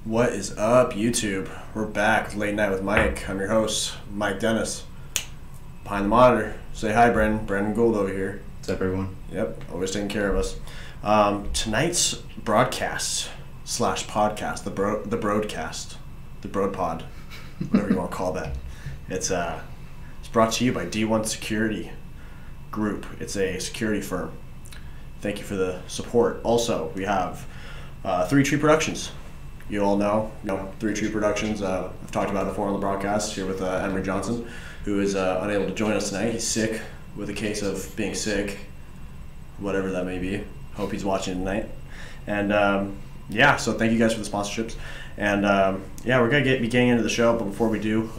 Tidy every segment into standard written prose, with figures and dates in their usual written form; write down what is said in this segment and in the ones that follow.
What is up, YouTube? We're back with Late Night with Mike. I'm your host, Mike Dennis. Behind the monitor, say hi, Brandon Gould over here. What's up, everyone? Yep, always taking care of us. Tonight's broadcast / podcast, the broadcast, the broadpod, whatever you want to call that. It's brought to you by D1 Security Group. It's a security firm. Thank you for the support. Also, we have Three Tree Productions. You all know, Three Tree Productions. I've talked about it before on the broadcast here with Emery Johnson, who is unable to join us tonight. He's sick with a case of being sick, whatever that may be. Hope he's watching tonight. And so thank you guys for the sponsorships. And we're going to be getting into the show, but before we do,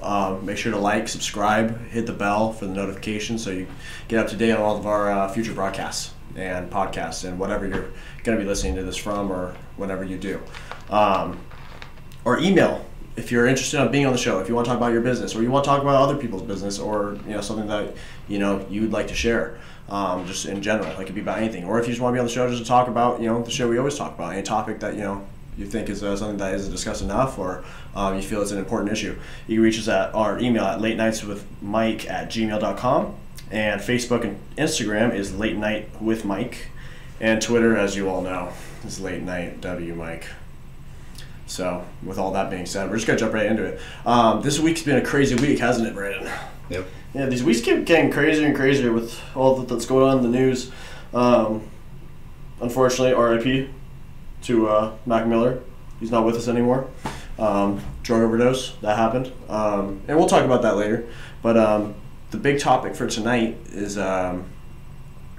make sure to like, subscribe, hit the bell for the notifications so you get up to date on all of our future broadcasts and podcasts and whatever you're going to be listening to this from or whenever you do. Or email if you're interested in being on the show, if you want to talk about your business or you want to talk about other people's business or something that you'd like to share, just in general. It could be about anything. Or if you just want to be on the show just to talk about the show we always talk about, any topic that you think is something that isn't discussed enough or you feel it's an important issue. You can reach us at our email at latenightswithmike@gmail.com, and Facebook and Instagram is Late Night with Mike, and Twitter, as you all know, is Late Night W Mike. So with all that being said, we're just gonna jump right into it. This week's been a crazy week, hasn't it, Brandon? Yep. Yeah, these weeks keep getting crazier and crazier with all that's going on in the news. Unfortunately, RIP to Mac Miller. He's not with us anymore. Drug overdose, that happened. And we'll talk about that later. But the big topic for tonight is going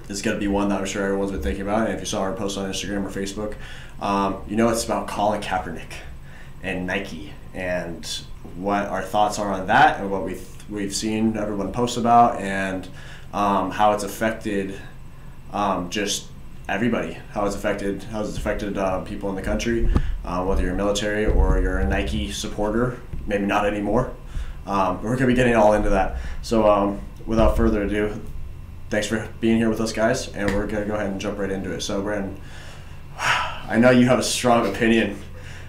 to be one that I'm sure everyone's been thinking about. And if you saw our post on Instagram or Facebook, it's about Colin Kaepernick and Nike and what our thoughts are on that and what we've seen everyone post about and how it's affected just everybody, how it's affected people in the country, whether you're military or you're a Nike supporter, maybe not anymore. We're going to be getting all into that. So without further ado, thanks for being here with us, guys, and we're going to go ahead and jump right into it. So, Brandon, I know you have a strong opinion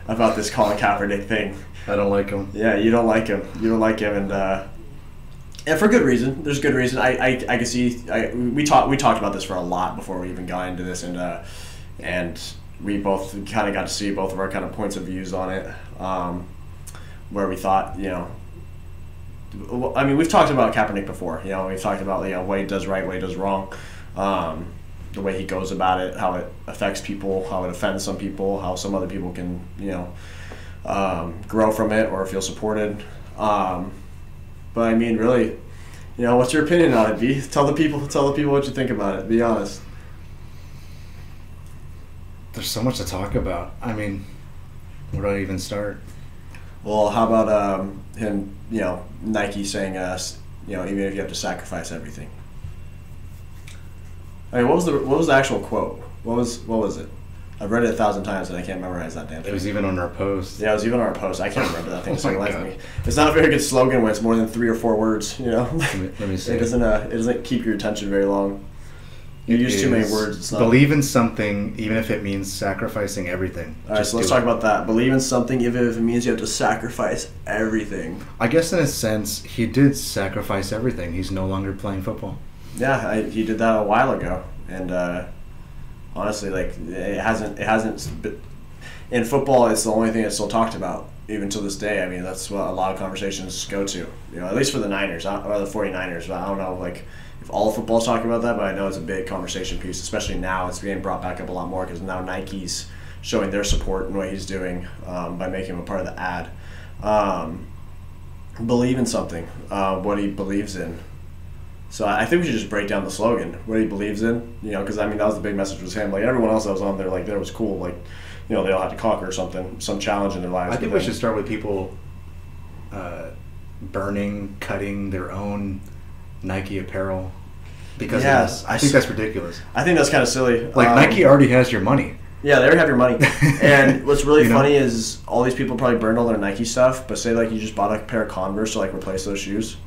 about this Colin Kaepernick thing. I don't like him. Yeah, you don't like him. And for good reason. There's good reason. I can see. We talked about this for a lot before we even got into this, and we both kind of got to see both of our kind of points of views on it, where we thought, I mean, we've talked about Kaepernick before. We've talked about what he does right, what he does wrong, the way he goes about it, how it affects people, how it offends some people, how some other people can grow from it or feel supported. But I mean, really, what's your opinion on it, B? Tell the people what you think about it. Be honest. There's so much to talk about. I mean, where do I even start? Well, how about him? Nike saying, even if you have to sacrifice everything. I mean, what was the actual quote? What was it? I've read it 1,000 times and I can't memorize that damn thing. It was even on our post. Yeah, it was even on our post. I can't remember that thing. So life me. It's not a very good slogan when it's more than 3 or 4 words. Let me see. It doesn't keep your attention very long. You use too many words. It's not. Believe in something, even if it means sacrificing everything. All right, so let's talk about that. Believe in something, even if it means you have to sacrifice everything. I guess in a sense, he did sacrifice everything. He's no longer playing football. Yeah, he did that a while ago, and honestly, it hasn't. In football, it's the only thing that's still talked about, even to this day. I mean, that's what a lot of conversations go to. At least for the Niners or the 49ers. But I don't know, if all of football's talking about that. But I know it's a big conversation piece, especially now. It's being brought back up a lot more because now Nike's showing their support in what he's doing by making him a part of the ad. Believe in something, what he believes in. So I think we should just break down the slogan, what he believes in, because that was the big message was him. Everyone else that was on there, there was cool, they all had to conquer something, some challenge in their lives. I think we should start with people burning, cutting their own Nike apparel because of this. I think that's ridiculous. I think that's kind of silly. Nike already has your money. Yeah, they already have your money. And what's really funny is all these people probably burned all their Nike stuff, but say you just bought a pair of Converse to replace those shoes.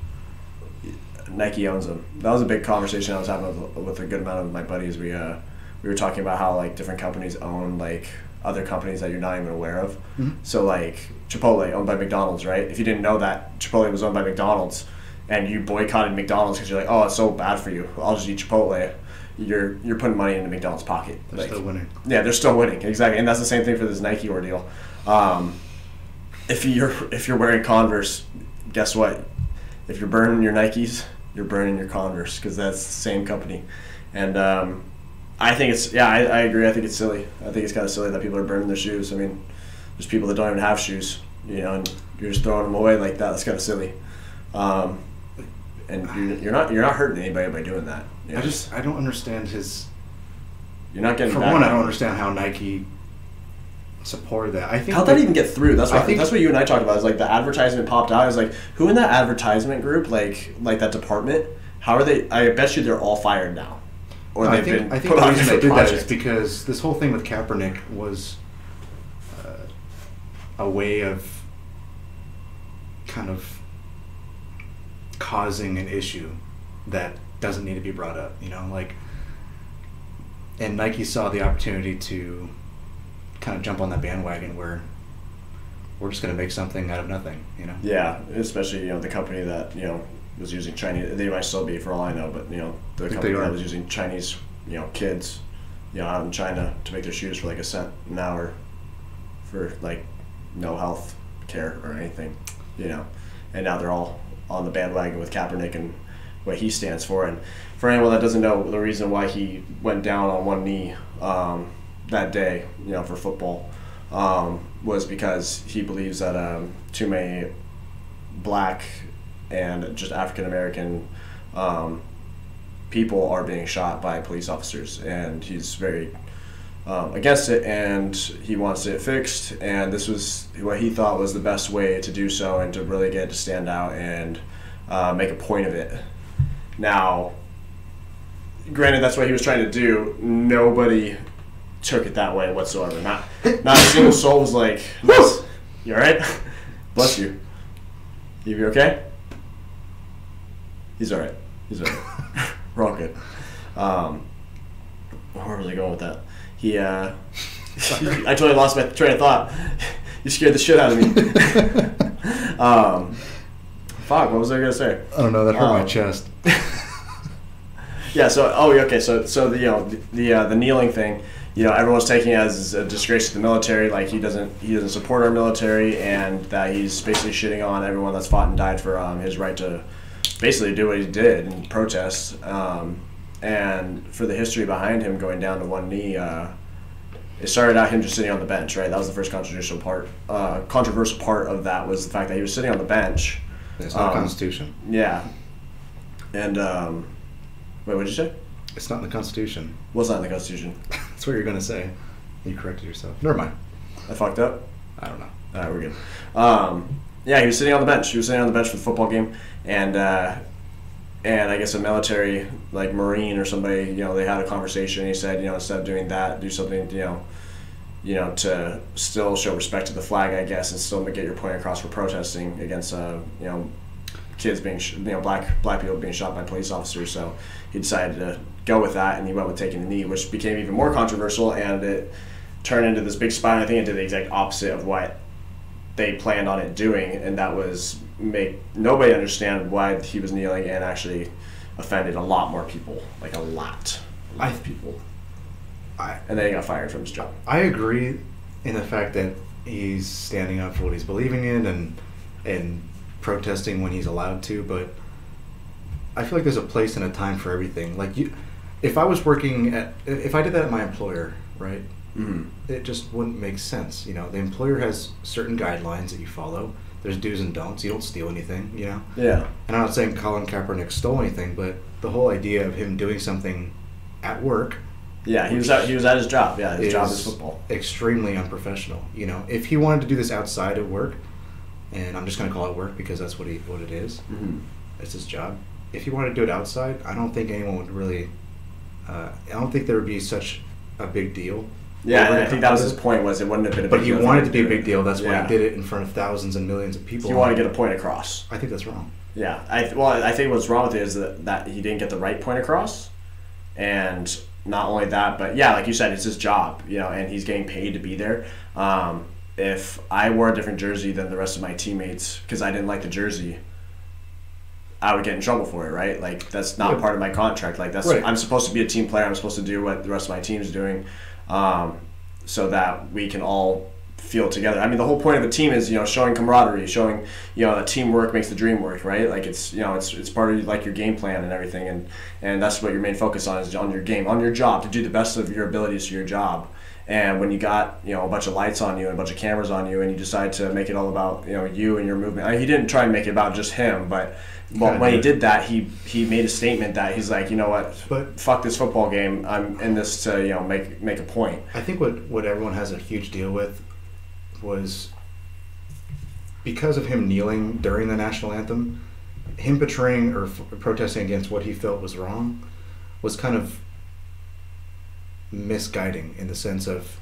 Nike owns them. That was a big conversation I was having with a good amount of my buddies. We were talking about how different companies own other companies that you're not even aware of. Mm-hmm. So like Chipotle, owned by McDonald's, right? If you didn't know that Chipotle was owned by McDonald's, and you boycotted McDonald's because you're like, oh, it's so bad for you, I'll just eat Chipotle. You're putting money into McDonald's pocket. They're still winning. Yeah, they're still winning, exactly, and that's the same thing for this Nike ordeal. If you're wearing Converse, guess what? If you're burning your Nikes, you're burning your Converse, because that's the same company. And I think it's I agree. I think it's silly. I think it's kind of silly that people are burning their shoes. I mean, there's people that don't even have shoes, and you're just throwing them away like that. That's kind of silly. And you're not hurting anybody by doing that. I don't understand his. You're not getting. For one, I don't understand how Nike supported that. I think how'd that even get through? That's what you and I talked about. Is like the advertisement popped out. I was like, who in that advertisement group, like that department? How are they? I bet you they're all fired now, or I think the reason they did that is because this whole thing with Kaepernick was a way of kind of causing an issue that doesn't need to be brought up, and Nike saw the opportunity to kind of jump on that bandwagon where we're just going to make something out of nothing, Yeah, especially, the company that, was using Chinese, they might still be for all I know, but, the company that was using Chinese, kids, out in China to make their shoes for like $0.01 an hour for like no health care or anything, and now they're all on the bandwagon with Kaepernick and what he stands for. And for anyone that doesn't know, the reason why he went down on one knee that day, for football, was because he believes that too many black and just African American people are being shot by police officers, and he's very against it, and he wants it fixed, and this was what he thought was the best way to do so and to really get it to stand out and make a point of it. Now, granted, that's what he was trying to do. Nobody took it that way whatsoever. Not a single soul was like, you all right? Bless you. You okay? He's all right. We're all good. Where was I going with that? I totally lost my train of thought. You scared the shit out of me. Fuck, what was I gonna say? I don't know. That hurt my chest. Yeah. So, okay. So the kneeling thing. Everyone's taking it as a disgrace to the military. Like he doesn't support our military, and that he's basically shitting on everyone that's fought and died for his right to basically do what he did and protest. And for the history behind him going down to one knee, it started out him just sitting on the bench, right? That was the first controversial part. Controversial part of that was the fact that he was sitting on the bench. It's not the Constitution. Yeah. And wait, what did you say? It's not in the Constitution. What's not in the Constitution? That's what you're gonna say. You corrected yourself. Never mind. I fucked up? I don't know. All right, we're good. Yeah, he was sitting on the bench. He was sitting on the bench for the football game, and I guess a military, like Marine or somebody, they had a conversation. He said, instead of doing that, do something, to still show respect to the flag, I guess, and still get your point across for protesting against, kids being, black people being shot by police officers. So he decided to go with that, and he went with taking the knee, which became even more controversial, and it turned into this big spiral. I think it did the exact opposite of what they planned on it doing, and that was make nobody understand why he was kneeling, and actually offended a lot more people, like a lot of people. And then he got fired from his job. I agree in the fact that he's standing up for what he's believing in and protesting when he's allowed to, but I feel like there's a place and a time for everything. Like if I did that at my employer, right? Mm-hmm. It just wouldn't make sense. The employer has certain guidelines that you follow. There's do's and don'ts. You don't steal anything, Yeah. And I'm not saying Colin Kaepernick stole anything, but the whole idea of him doing something at work. Yeah, he was at his job. Yeah, his job is football. Extremely unprofessional. If he wanted to do this outside of work, and I'm just going to call it work because that's what it is. Mm-hmm. It's his job. If he wanted to do it outside, I don't think anyone would really. I don't think there would be such a big deal. Yeah, and I think that was his point. Was it wouldn't have been a big deal. But he wanted to be a big deal. That's why he did it in front of thousands and millions of people. He wanted to get a point across. I think that's wrong. Yeah, I think what's wrong with it is that he didn't get the right point across, And not only that, but yeah, like you said, it's his job, you know, and he's getting paid to be there. If I wore a different jersey than the rest of my teammates because I didn't like the jersey, I would get in trouble for it, right? Like, that's not part of my contract. Like, that's I'm supposed to be a team player. I'm supposed to do what the rest of my team's doing, so that we can all feel together. I mean, the whole point of a team is, you know, showing camaraderie, showing, you know, that teamwork makes the dream work, right? Like, it's, you know, it's part of like your game plan and everything, and that's what your main focus on is on your game, on your job, to do the best of your abilities to your job. And when you got, you know, a bunch of lights on you and a bunch of cameras on you, and you decide to make it all about, you know, you and your movement. I mean, he didn't try and make it about just him, but when he did that, he made a statement that he's like, you know what, fuck this football game. I'm in this to, you know, make a point. I think what everyone has a huge deal with was because of him kneeling during the national anthem, him portraying or protesting against what he felt was wrong was kind of misguiding, in the sense of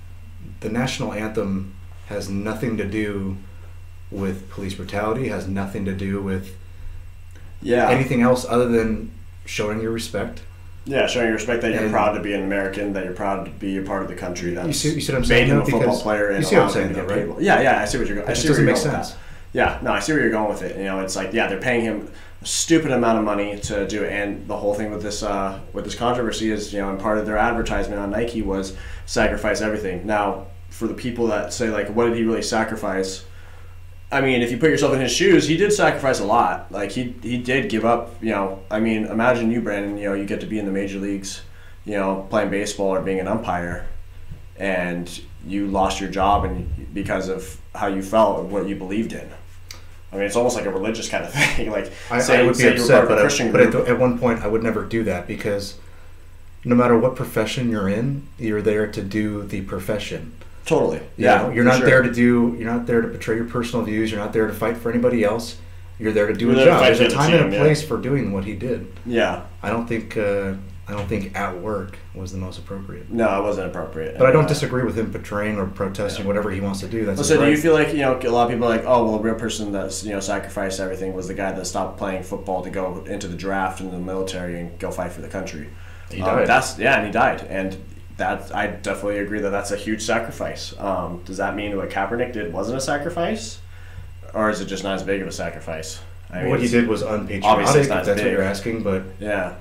the national anthem has nothing to do with police brutality, has nothing to do with anything else other than showing your respect. Yeah, showing your respect that you're proud to be an American, that you're proud to be a part of the country. That's you see what I'm saying? Made him a football player and you see what I'm allowed him saying, to get though, paid. right? Yeah, I see what you're going. It just doesn't make sense. Yeah, no, I see where you're going with it. You know, it's like, yeah, they're paying him a stupid amount of money to do it, and the whole thing with this controversy is, you know, and part of their advertisement on Nike was sacrifice everything. Now, for the people that say, like, what did he really sacrifice? I mean, if you put yourself in his shoes, he did sacrifice a lot. Like, he did give up, you know, I mean, imagine you, Brandon, you know, you get to be in the major leagues, you know, playing baseball or being an umpire, and you lost your job and because of how you felt and what you believed in. I mean, it's almost like a religious kind of thing. Like, I would be upset, but at one point I would never do that, because no matter what profession you're in, you're there to do the profession. Totally. You're not there to portray your personal views. You're not there to fight for anybody else. You're there to do a job. There's a time and a place for doing what he did. Yeah. I don't think at work was the most appropriate. No, it wasn't appropriate. But I don't disagree with him portraying or protesting whatever he wants to do. That's so. Do you feel like, you know, a lot of people are like, oh, well, a real person that's, you know, sacrificed everything was the guy that stopped playing football to go into the draft and the military and go fight for the country. He died. And he died, and that I definitely agree that that's a huge sacrifice. Does that mean what Kaepernick did wasn't a sacrifice, or is it just not as big of a sacrifice? I mean, what he did was unpatriotic, if that's what you're asking. But yeah,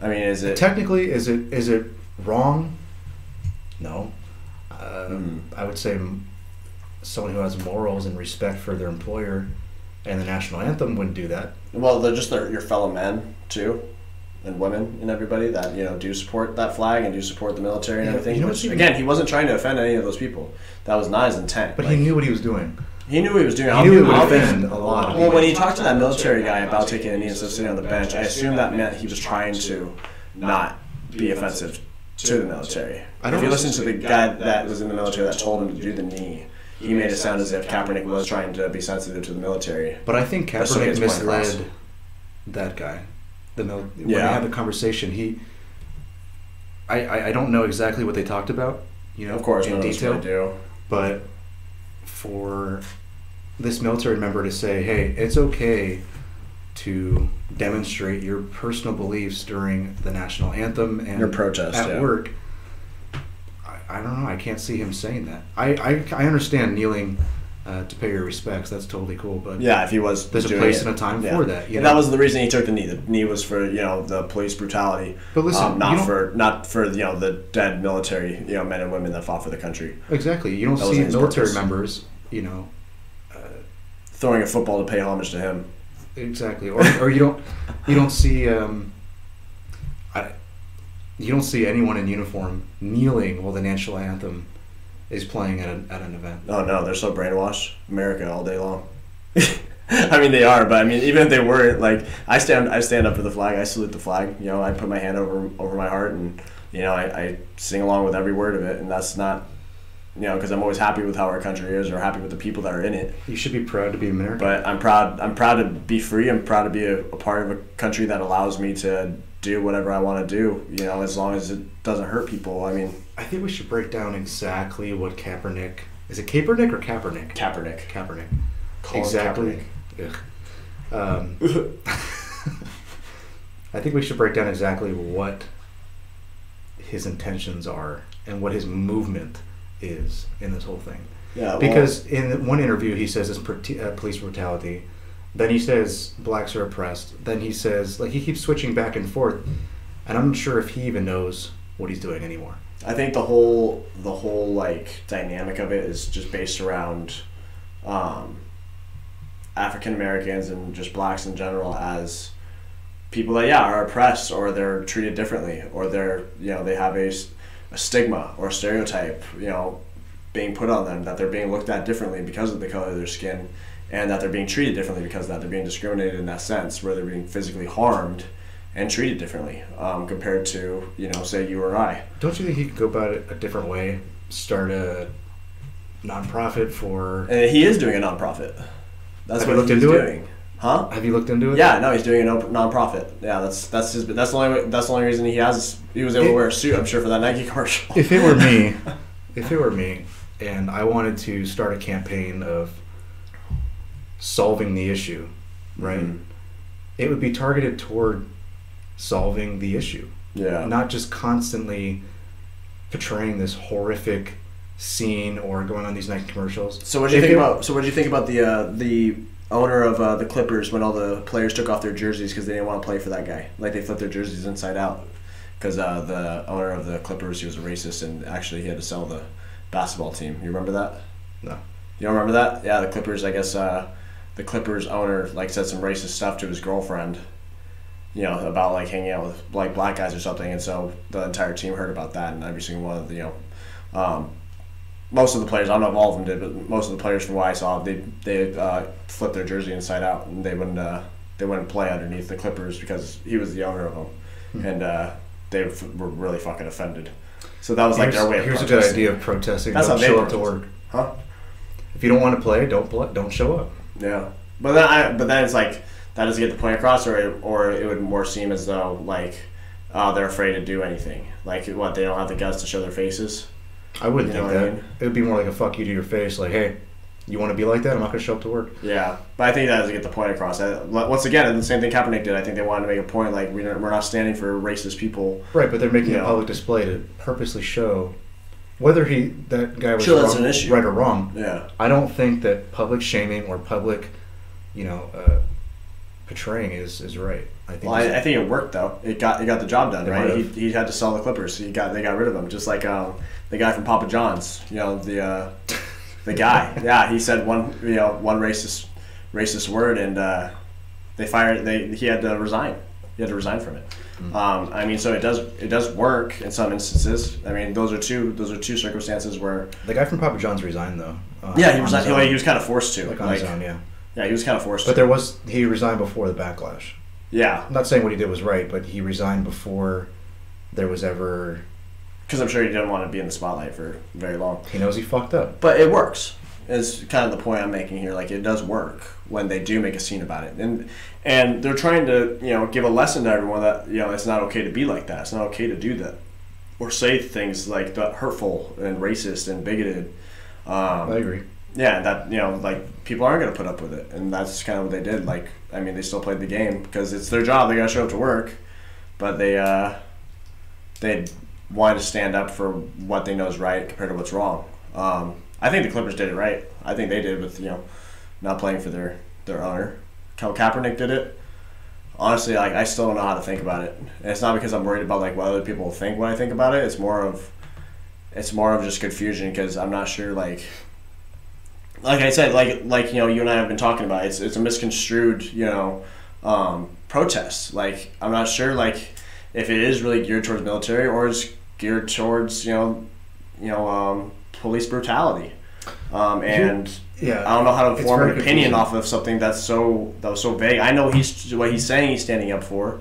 I mean, is it technically is it wrong? No, I would say someone who has morals and respect for their employer and the national anthem wouldn't do that. Well, they're just your fellow men too, and women and everybody that, you know, do support that flag and do support the military and everything. Which, again, he wasn't trying to offend any of those people. That was not his intent. But he knew what he was doing. He knew what he was doing. He knew it would offend a lot of people. Well, when he talked to that military guy about taking a knee instead of sitting on the bench, I assume that meant he was trying to not be offensive to the military. If you listen to the guy that was in the military that told him to do the knee, he made it sound as if Kaepernick was trying to be sensitive to the military. But I think Kaepernick misled that guy. When they had the conversation, I don't know exactly what they talked about, you know, of course, in detail. But for this military member to say, hey, it's okay to demonstrate your personal beliefs during the national anthem and your protest at work, I don't know. I can't see him saying that. I understand kneeling to pay your respects. That's totally cool. But yeah, if he was, there's a place and a time for that. You know? That was the reason he took the knee. The knee was for, you know, the police brutality. But listen, not for you know, the dead military, you know, men and women that fought for the country. Exactly. You don't see military members, you know, throwing a football to pay homage to him. Exactly. Or you don't see you don't see anyone in uniform kneeling while the national anthem is playing at an event. Oh no, they're so brainwashed. America all day long. I mean, they are, but I mean, even if they weren't, like, I stand up for the flag. I salute the flag. You know, I put my hand over my heart, and, you know, I sing along with every word of it. And that's not, you know, because I'm always happy with how our country is, or happy with the people that are in it. You should be proud to be American. But I'm proud to be free. I'm proud to be a part of a country that allows me to do whatever I want to do, you know, as long as it doesn't hurt people. I mean, I think we should break down exactly what Kaepernick... Is it Kaepernick or Kaepernick? Kaepernick. Exactly. I think we should break down exactly what his intentions are and what his movement is in this whole thing. Yeah, because in one interview he says it's police brutality, then he says blacks are oppressed, then he says, like, he keeps switching back and forth, and I'm not sure if he even knows what he's doing anymore. I think the whole like dynamic of it is just based around African Americans and just blacks in general as people that are oppressed, or they're treated differently, or they're they have a stigma or a stereotype being put on them, that they're being looked at differently because of the color of their skin, and that they're being treated differently because of that. They're being discriminated in that sense, where they're being physically harmed and treated differently compared to say you or I. Don't you think he could go about it a different way? Start a nonprofit for. And he is doing a nonprofit. That's what he's doing. Huh? Have you looked into it? Yeah, no, he's doing a nonprofit. Yeah, that's the only reason he was able to wear a suit, I'm sure, for that Nike commercial. If it were me, and I wanted to start a campaign of solving the issue, right? Mm-hmm. It would be targeted toward solving the issue. Yeah. Not just constantly portraying this horrific scene or going on these Nike commercials. So what do you think about the owner of the Clippers when all the players took off their jerseys because they didn't want to play for that guy? Like, they flipped their jerseys inside out because the owner of the Clippers, he was a racist, and actually he had to sell the basketball team. You remember that? No. You don't remember that? Yeah, the Clippers, I guess the Clippers owner said some racist stuff to his girlfriend, about hanging out with black guys or something, and so the entire team heard about that, and every single one of the most of the players, I don't know if all of them did, but most of the players from what I saw, they flipped their jersey inside out, and they wouldn't play underneath the Clippers because he was the owner of them, and they were really fucking offended. So that was their way of protesting. Here's a good idea of protesting. That's don't how show up to work. Huh? If you don't want to play, don't show up. Yeah, but then it's that doesn't get the point across, or it would more seem as though they're afraid to do anything. They don't have the guts to show their faces. I wouldn't think that. I mean? It would be more like a fuck you to your face. Hey, you want to be like that? I'm not going to show up to work. Yeah, but I think that doesn't get the point across. Once again, the same thing Kaepernick did. I think they wanted to make a point we're not standing for racist people. Right, but they're making a public display to purposely show whether that guy was that's an issue. Right or wrong. Yeah, I don't think that public shaming or public, portraying is right. I think it worked though. It got the job done, right? He had to sell the Clippers. They got rid of him, just like the guy from Papa John's. The guy. Yeah, he said one racist word, and they fired. He had to resign. He had to resign from it. Mm-hmm. So it does work in some instances. I mean, those are two circumstances where the guy from Papa John's resigned though. Yeah, he resigned. He was kind of forced to. On his own, yeah. Yeah, he was kind of forced to. But he resigned before the backlash. Yeah. I'm not saying what he did was right, but he resigned before there was ever... Because I'm sure he didn't want to be in the spotlight for very long. He knows he fucked up. But it works. Is kind of the point I'm making here. It does work when they do make a scene about it. And they're trying to, give a lesson to everyone that, it's not okay to be like that. It's not okay to do that. Or say things like that hurtful and racist and bigoted. I agree. Yeah, that people aren't going to put up with it, and that's kind of what they did. They still played the game because it's their job. They got to show up to work, but they wanted to stand up for what they know is right compared to what's wrong. I think the Clippers did it right. I think they did with not playing for their owner. Kaepernick did it. Honestly, I still don't know how to think about it. And it's not because I'm worried about what other people think when I think about it. It's more of just confusion because I'm not sure like I said, you and I have been talking about, it's a misconstrued, protest. I'm not sure, if it is really geared towards military or it's geared towards, police brutality. And yeah, I don't know how to form an opinion off of something that was so vague. I know what he's saying he's standing up for,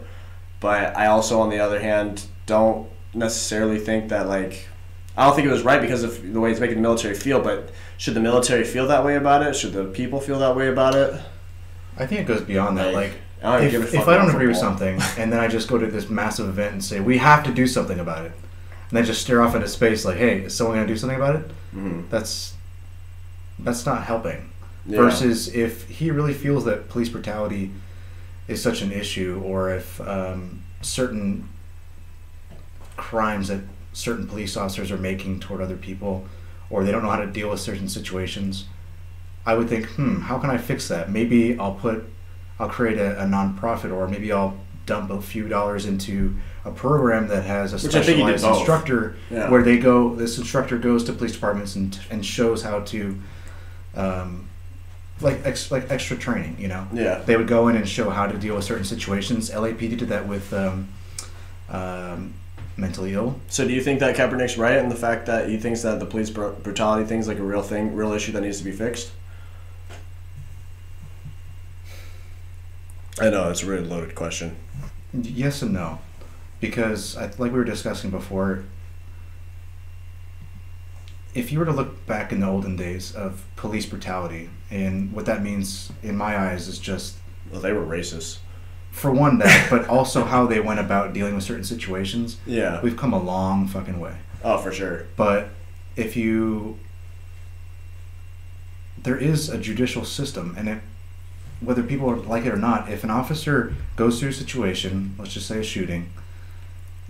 but I also, on the other hand, don't necessarily think that, I don't think it was right because of the way it's making the military feel, but should the military feel that way about it? Should the people feel that way about it? I think it goes beyond that. If I don't agree with something and then I just go to this massive event and say, we have to do something about it, and then just stare off into space hey, is someone going to do something about it? Mm-hmm. That's not helping. Yeah. Versus if he really feels that police brutality is such an issue, or if certain crimes that certain police officers are making toward other people, or they don't know how to deal with certain situations, I would think, how can I fix that? Maybe I'll create a nonprofit, or maybe I'll dump a few dollars into a program that has a specialized instructor where this instructor goes to police departments and shows how to, like extra training, you know? Yeah. They would go in and show how to deal with certain situations. LAPD did that with mentally ill. So do you think that Kaepernick's right in the fact that he thinks that the police brutality thing's like a real thing, real issue that needs to be fixed? I know, it's a really loaded question. Yes and no. Because, like we were discussing before, if you were to look back in the olden days of police brutality, and what that means in my eyes is just... Well, they were racist. For one, that, but also how they went about dealing with certain situations. Yeah. We've come a long fucking way. Oh, for sure. But there is a judicial system, and whether people like it or not, if an officer goes through a situation, let's just say a shooting,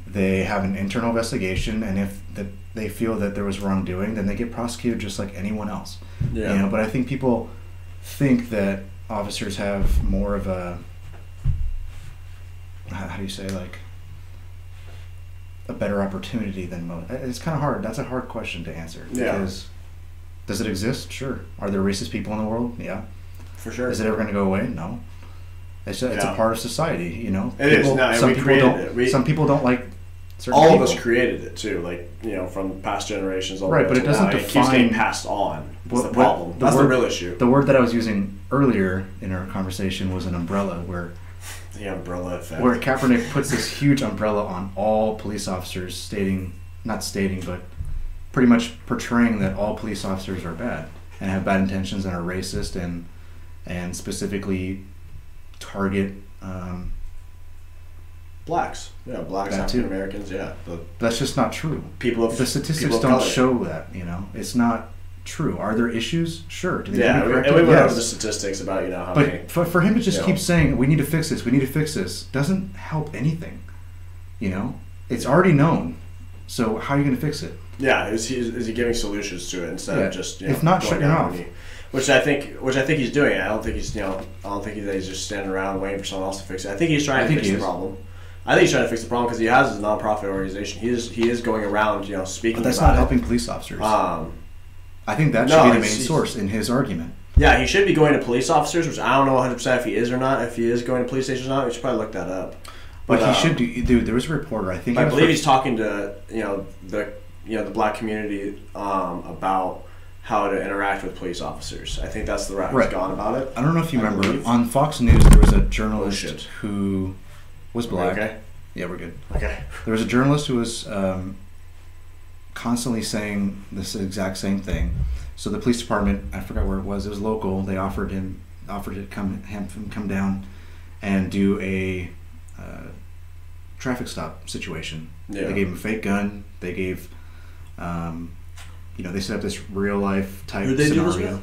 they have an internal investigation, and if they feel that there was wrongdoing, then they get prosecuted just like anyone else. Yeah. You know, but I think people think that officers have more of a, how do you say, like, a better opportunity than most. It's kind of hard. That's a hard question to answer. Yeah. Because does it exist? Sure. Are there racist people in the world? Yeah. For sure. Is it ever going to go away? No. It's a part of society, you know. It is. No, some people don't. Some people don't like certain all people. of us created it too, like, you know, from past generations. All right, the way but it doesn't now. define. It keeps getting passed on. That's the problem. That's the real issue. The word that I was using earlier in our conversation was an umbrella, where the umbrella effect. Where Kaepernick puts this huge umbrella on all police officers, not stating, but pretty much portraying that all police officers are bad and have bad intentions and are racist and specifically target blacks. Yeah, blacks, African Americans. Yeah, that's just not true. The statistics don't show that. You know, it's not true. Are there issues? Sure. Do they and we went over the statistics about, you know, how many. But for him to just keep saying, we need to fix this, doesn't help anything. You know, it's already known. So how are you going to fix it? Yeah, is he giving solutions to it instead of just, you know, if not, shut your mouth. Which I think he's doing. I don't think he's just standing around waiting for someone else to fix it. I think he's trying to fix the problem. I think he's trying to fix the problem because he has his nonprofit organization. He is going around, you know, speaking. But that's about not helping police officers. I think that should be the main source in his argument. Yeah, he should be going to police officers, which I don't know 100% if he is or not. If he is going to police stations or not, we should probably look that up. But he should do. Dude, there was a reporter. I believe he's talking to the black community about how to interact with police officers. I think that's the route he's gone about it. I don't know if you remember on Fox News there was a journalist who was black. Okay. Yeah, we're good. Okay. There was a journalist who was constantly saying this exact same thing. So the police department, I forgot where it was local. They offered to come down and do a traffic stop situation. Yeah. They gave him a fake gun. They gave, they set up this real life type scenario.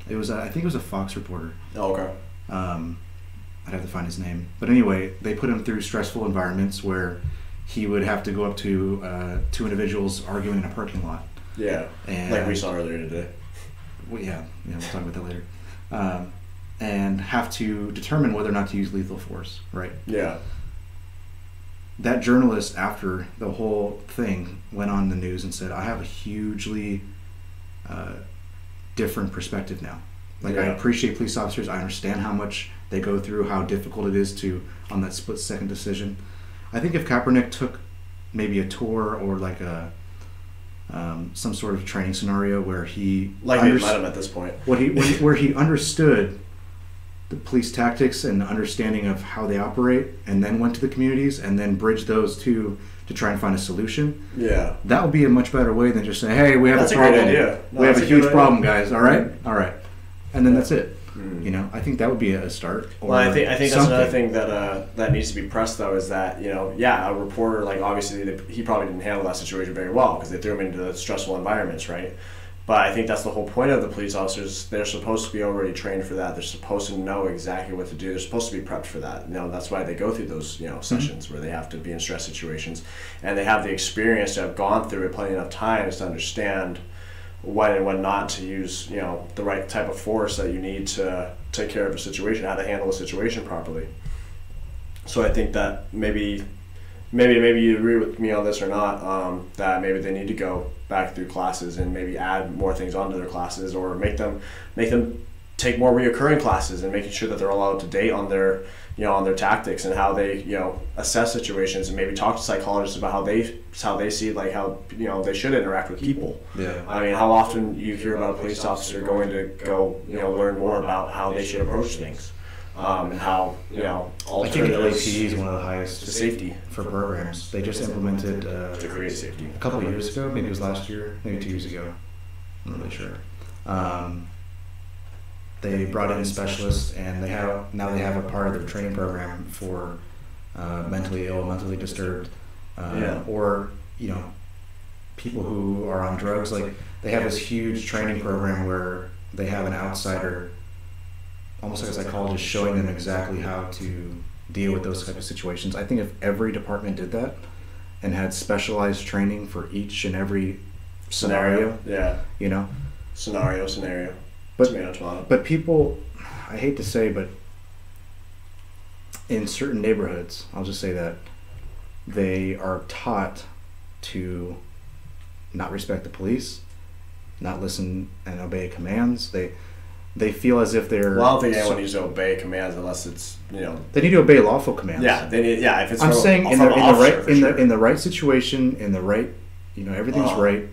It was, I think it was a Fox reporter. Oh, okay. I'd have to find his name. But anyway, they put him through stressful environments where he would have to go up to two individuals arguing in a parking lot. Yeah, and, like we saw earlier today. Well, yeah, we'll talk about that later. And have to determine whether or not to use lethal force, right? Yeah. That journalist, after the whole thing, went on the news and said, I have a hugely different perspective now. Like, I appreciate police officers. I understand how much they go through, how difficult it is on that split-second decision. I think if Kaepernick took maybe a tour or like some sort of training scenario where he let him at this point, where he understood the police tactics and the understanding of how they operate, and then went to the communities and then bridged those two to try and find a solution. Yeah, that would be a much better way than just saying, "Hey, we have a problem. Great idea. We have a huge problem, guys. All right, and then that's it." Mm. You know, I think that would be a start. Well, I think that's another thing that needs to be pressed, though, is that, a reporter, like, obviously he probably didn't handle that situation very well because they threw him into stressful environments, right? But I think that's the whole point of the police officers. They're supposed to be already trained for that. They're supposed to know exactly what to do. They're supposed to be prepped for that. That's why they go through those, sessions where they have to be in stress situations, and they have the experience to have gone through it plenty enough times to understand when and when not to use, the right type of force that you need to take care of a situation, how to handle a situation properly. So I think that maybe you agree with me on this or not, that maybe they need to go back through classes and maybe add more things onto their classes, or make them take more reoccurring classes, and making sure that they're all up to date on their tactics and how they assess situations, and maybe talk to psychologists about how they see how they should interact with people. Yeah. I mean, how often you hear about a police officer going to learn more about how they should approach things, and how I think LAPD is one of the highest to safety for programs. They just implemented to create safety. a couple of years ago, maybe it was last year, maybe 2 years ago. I'm not really sure. They brought in specialists, and they have a part of their training program for mentally ill, mentally disturbed, or people who are on drugs. Like, they have this huge training program where they have an outsider, almost like a psychologist, showing them exactly how to deal with those type of situations. I think if every department did that and had specialized training for each and every scenario. Scenario. But people, I hate to say, but in certain neighborhoods, I'll just say that they are taught to not respect the police, not listen and obey commands. They feel as if they're... Well, I don't think anyone needs to obey commands unless it's, They need to obey lawful commands. Yeah, they need, if it's... I'm saying in the right situation, in the right, everything's right.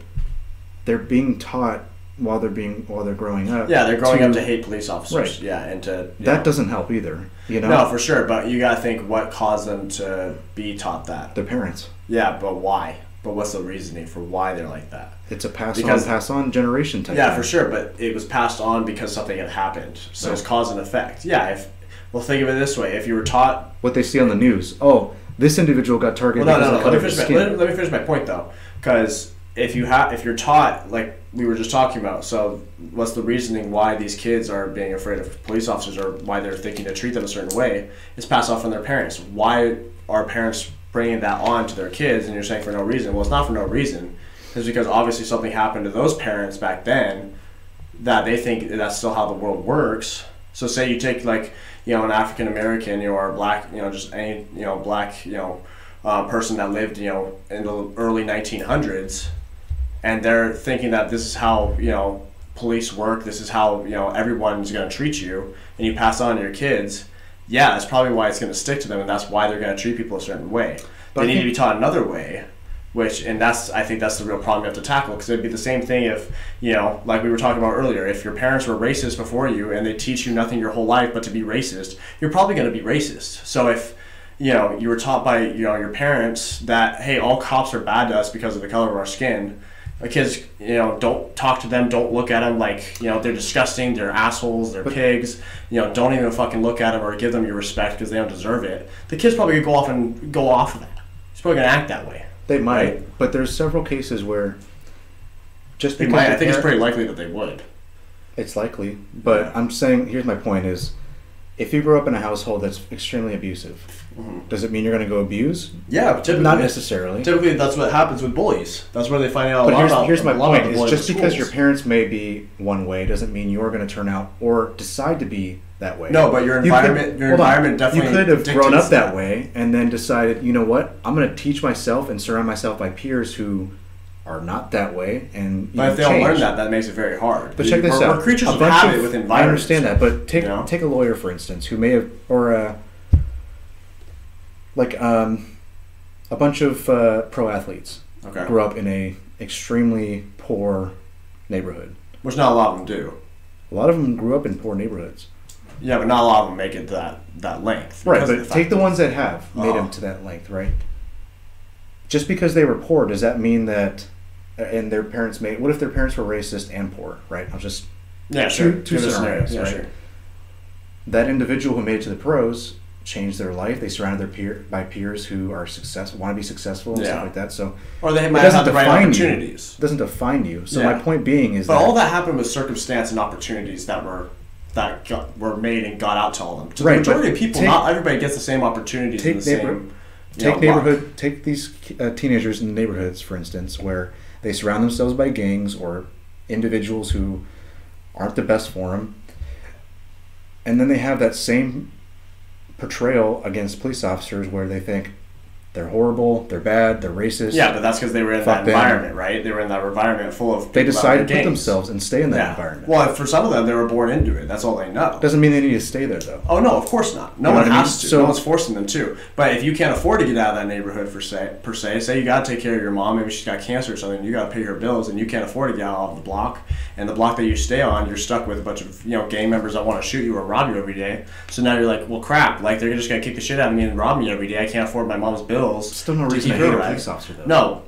They're being taught while they're growing up. Yeah, they're growing up to hate police officers. Right. Yeah, and to... That doesn't help either, No, for sure, but you gotta think what caused them to be taught that. Their parents. Yeah, but why? But what's the reasoning for why they're like that? It's a pass on generation type Yeah, thing. for sure, but it was passed on because something had happened. So it's cause and effect. Yeah, think of it this way. If you were taught... What they see on the news. Oh, this individual got targeted because of the color of his skin. Let me finish my point, though. Because if you're taught, like we were just talking about, so what's the reasoning why these kids are being afraid of police officers, or why they're thinking to treat them a certain way? It's passed off from their parents. Why are parents bringing that on to their kids? And you're saying for no reason. Well, it's not for no reason. It's because obviously something happened to those parents back then that they think that's still how the world works. So say you take an African American, or a black, just any, black, person that lived, in the early 1900s, and they're thinking that this is how, police work, this is how, everyone's going to treat you, and you pass on to your kids. Yeah, that's probably why it's going to stick to them, and that's why they're going to treat people a certain way. But they need to be taught another way, I think that's the real problem you have to tackle, because it'd be the same thing if, like we were talking about earlier, if your parents were racist before you and they teach you nothing your whole life but to be racist, you're probably going to be racist. So if, you were taught by, your parents that, hey, all cops are bad to us because of the color of our skin, the kids, don't talk to them, don't look at them like, they're disgusting, they're assholes, they're pigs, don't even fucking look at them or give them your respect because they don't deserve it. The kid's probably going to go off of that. He's probably going to act that way. They might, right? But there's several cases where just because I think it's pretty likely that they would. It's likely, but I'm saying, here's my point is, if you grow up in a household that's extremely abusive, does it mean you're going to go abuse? Yeah, typically. Not necessarily. Typically, that's what happens with bullies. That's where they find out here's my point, is just because schools. your parents may be one way doesn't mean you're going to turn out or decide to be that way. No, but your environment definitely... You could have grown up that way and then decided, you know what, I'm going to teach myself and surround myself by peers who are not that way, and but if they don't learn that makes it very hard. But check this out. We're creatures of habit with environments. I understand that, but take a lawyer, for instance, who may have, or a bunch of pro athletes grew up in a extremely poor neighborhood. Which not a lot of them do. A lot of them grew up in poor neighborhoods. Yeah, but not a lot of them make it that length. Right, but take the ones that have made them to that length, right? Just because they were poor, does that mean that... And their parents made... What if their parents were racist and poor, right? I'll just... Yeah, sure. Two scenarios, right? Sure. That individual who made it to the pros change their life. They surrounded by peers who are want to be successful and stuff like that. So, or they might have the right opportunities. It doesn't define you. So my point being is, but all that happened with circumstance and opportunities that were made and got out to all of them. To the majority of people, not everybody gets the same opportunities. Take these teenagers in the neighborhoods, for instance, where they surround themselves by gangs or individuals who aren't the best for them, and then they have that same portrayal against police officers where they think they're horrible, they're bad, they're racist. Yeah, but that's because they were in that environment, right? They were in that environment full of people. They decided to put themselves and stay in that environment. Well, for some of them, they were born into it. That's all they know. Doesn't mean they need to stay there, though. Oh, no, of course not. No one has to. So, no one's forcing them to. But if you can't afford to get out of that neighborhood, per se, say you got to take care of your mom, maybe she's got cancer or something, you got to pay her bills, and you can't afford to get out of the block, and the block that you stay on, you're stuck with a bunch of gang members that want to shoot you or rob you every day. So now you're like, well, crap, like they're just going to kick the shit out of me and rob me every day. I can't afford my mom's bills. Still no reason to hate a police officer, though. No.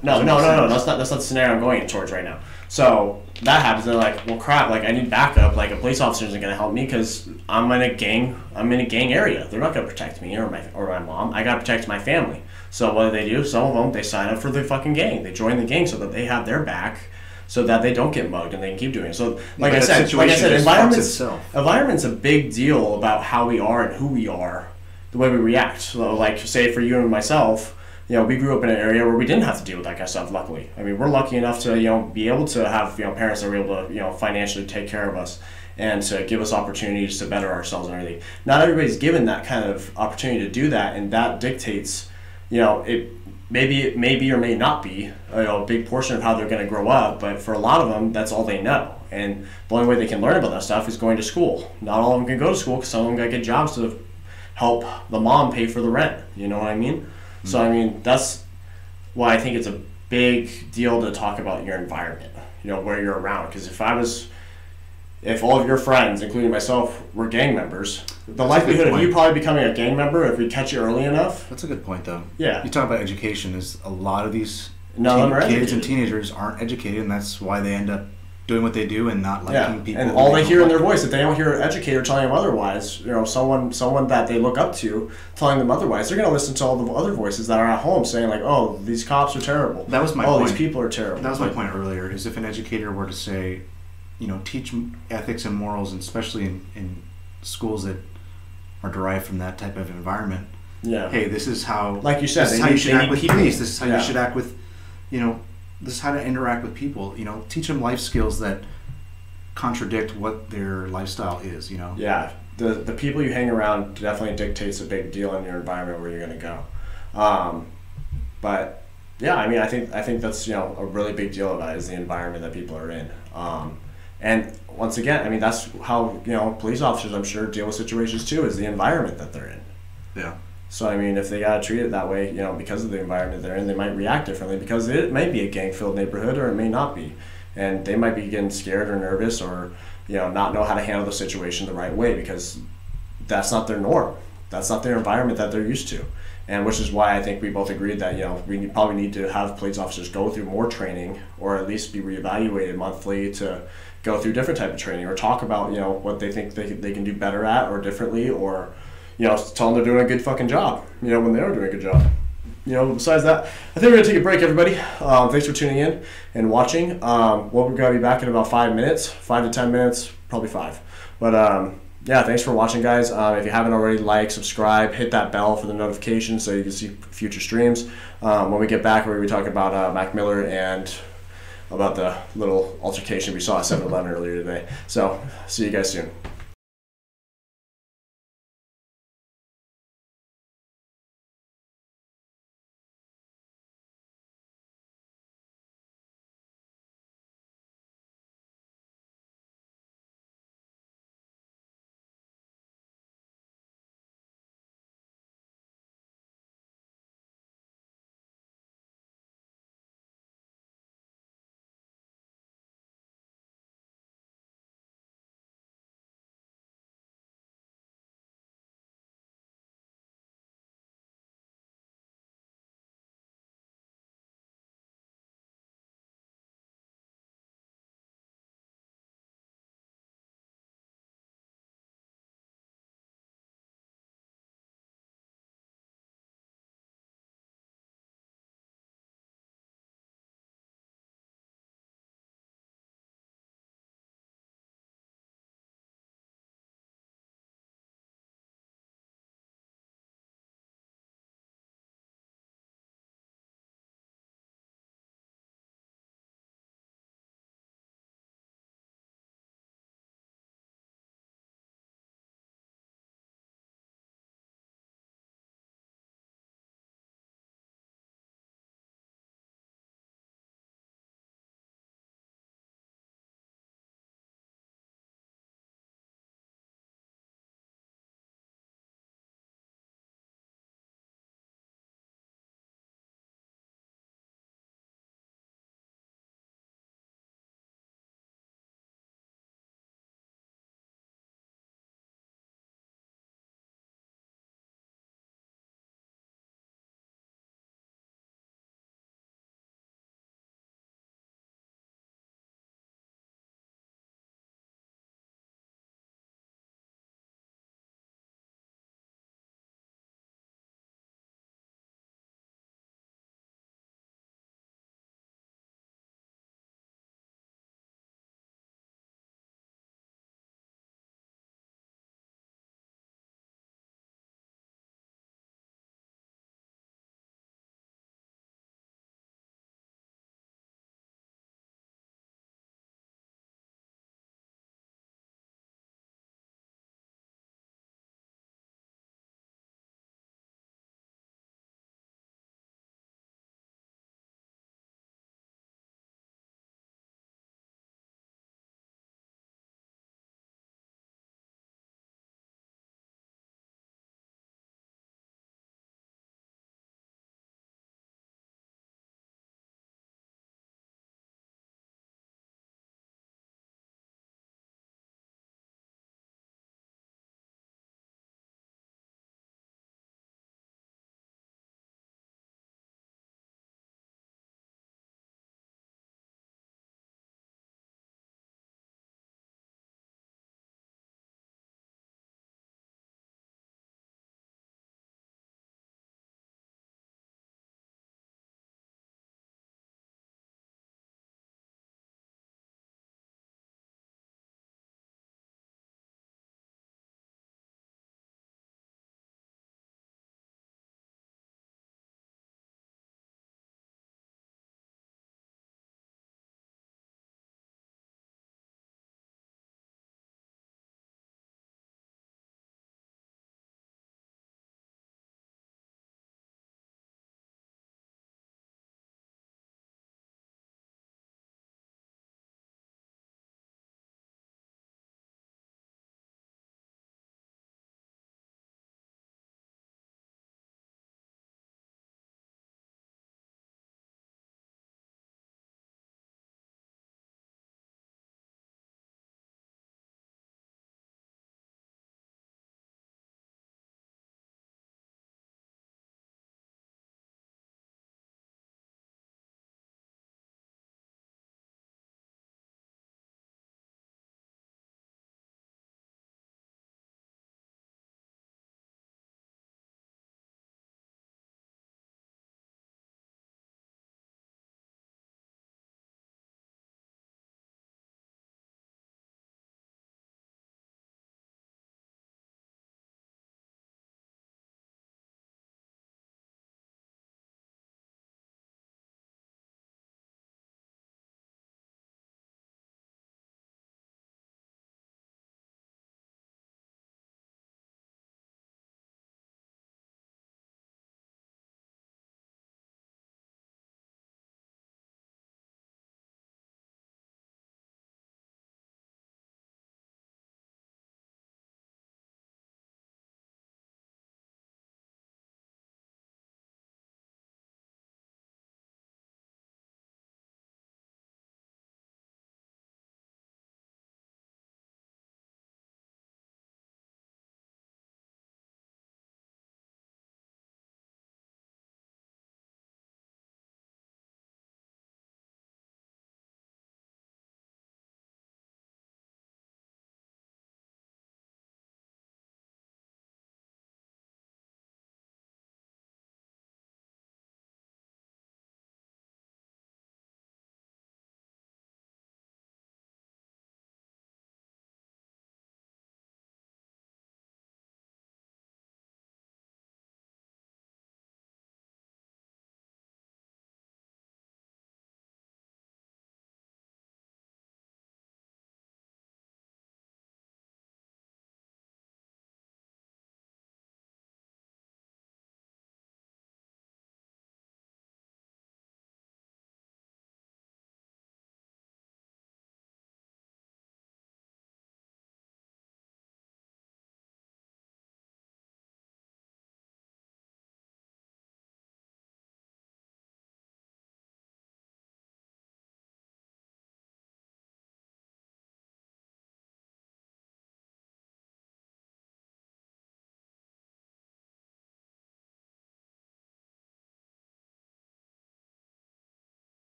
That's not the scenario I'm going towards right now. So that happens, and they're like, well, crap, like I need backup. Like a police officer isn't going to help me because I'm in a gang area. They're not going to protect me or my mom. I got to protect my family. So what do? Some of them, they sign up for the fucking gang. They join the gang so that they have their back, so that they don't get mugged and they can keep doing it. So like I said, environment's a big deal about how we are and who we are, the way we react. So like say for you and myself, we grew up in an area where we didn't have to deal with that kind of stuff, luckily. I mean, we're lucky enough to, be able to have, parents that are able to, financially take care of us and to give us opportunities to better ourselves and everything. Not everybody's given that kind of opportunity to do that, and that dictates, it may or may not be a big portion of how they're going to grow up, but for a lot of them, that's all they know. And the only way they can learn about that stuff is going to school. Not all of them can go to school because some of them got to get jobs to help the mom pay for the rent. You know what I mean? So, I mean, that's why I think it's a big deal to talk about your environment, where you're around. Because if all of your friends, including myself, were gang members, the likelihood of you probably becoming a gang member, if we catch you early enough. That's a good point, though. Yeah. You talk about education, is a lot of these kids and teenagers aren't educated, and that's why they end up doing what they do and not liking people. And all they hear in their voice, if they don't hear an educator telling them otherwise, someone that they look up to telling them otherwise, they're going to listen to all the other voices that are at home saying like, oh, these cops are terrible. That was my point. These people are terrible. That was my point earlier, is if an educator were to say, teach ethics and morals, and especially in schools that are derived from that type of environment. Yeah. Hey, this is how, like you said, this is how you should act with police. This is how you should act with, this is how to interact with people. Teach them life skills that contradict what their lifestyle is. Yeah, the people you hang around definitely dictates a big deal in your environment where you're going to go. But yeah, I mean, I think that's a really big deal about it, is the environment that people are in. And once again, I mean, that's how police officers, I'm sure, deal with situations too, is the environment that they're in. Yeah. So, I mean, if they got to treat it that way, because of the environment they're in, they might react differently because it may be a gang-filled neighborhood or it may not be. And they might be getting scared or nervous or, not know how to handle the situation the right way because that's not their norm. That's not their environment that they're used to. And which is why I think we both agreed that, we probably need to have police officers go through more training or at least be reevaluated monthly to go through different type of training or talk about, what they think they can do better at or differently or, tell them they're doing a good fucking job, when they are doing a good job. Besides that, I think we're going to take a break, everybody. Thanks for tuning in and watching. We're going to be back in about 5 minutes, 5 to 10 minutes, probably 5. But, yeah, thanks for watching, guys. If you haven't already, like, subscribe, hit that bell for the notifications so you can see future streams. When we get back, we're going to be talking about Mac Miller and about the little altercation we saw at 7-Eleven earlier today. So, see you guys soon.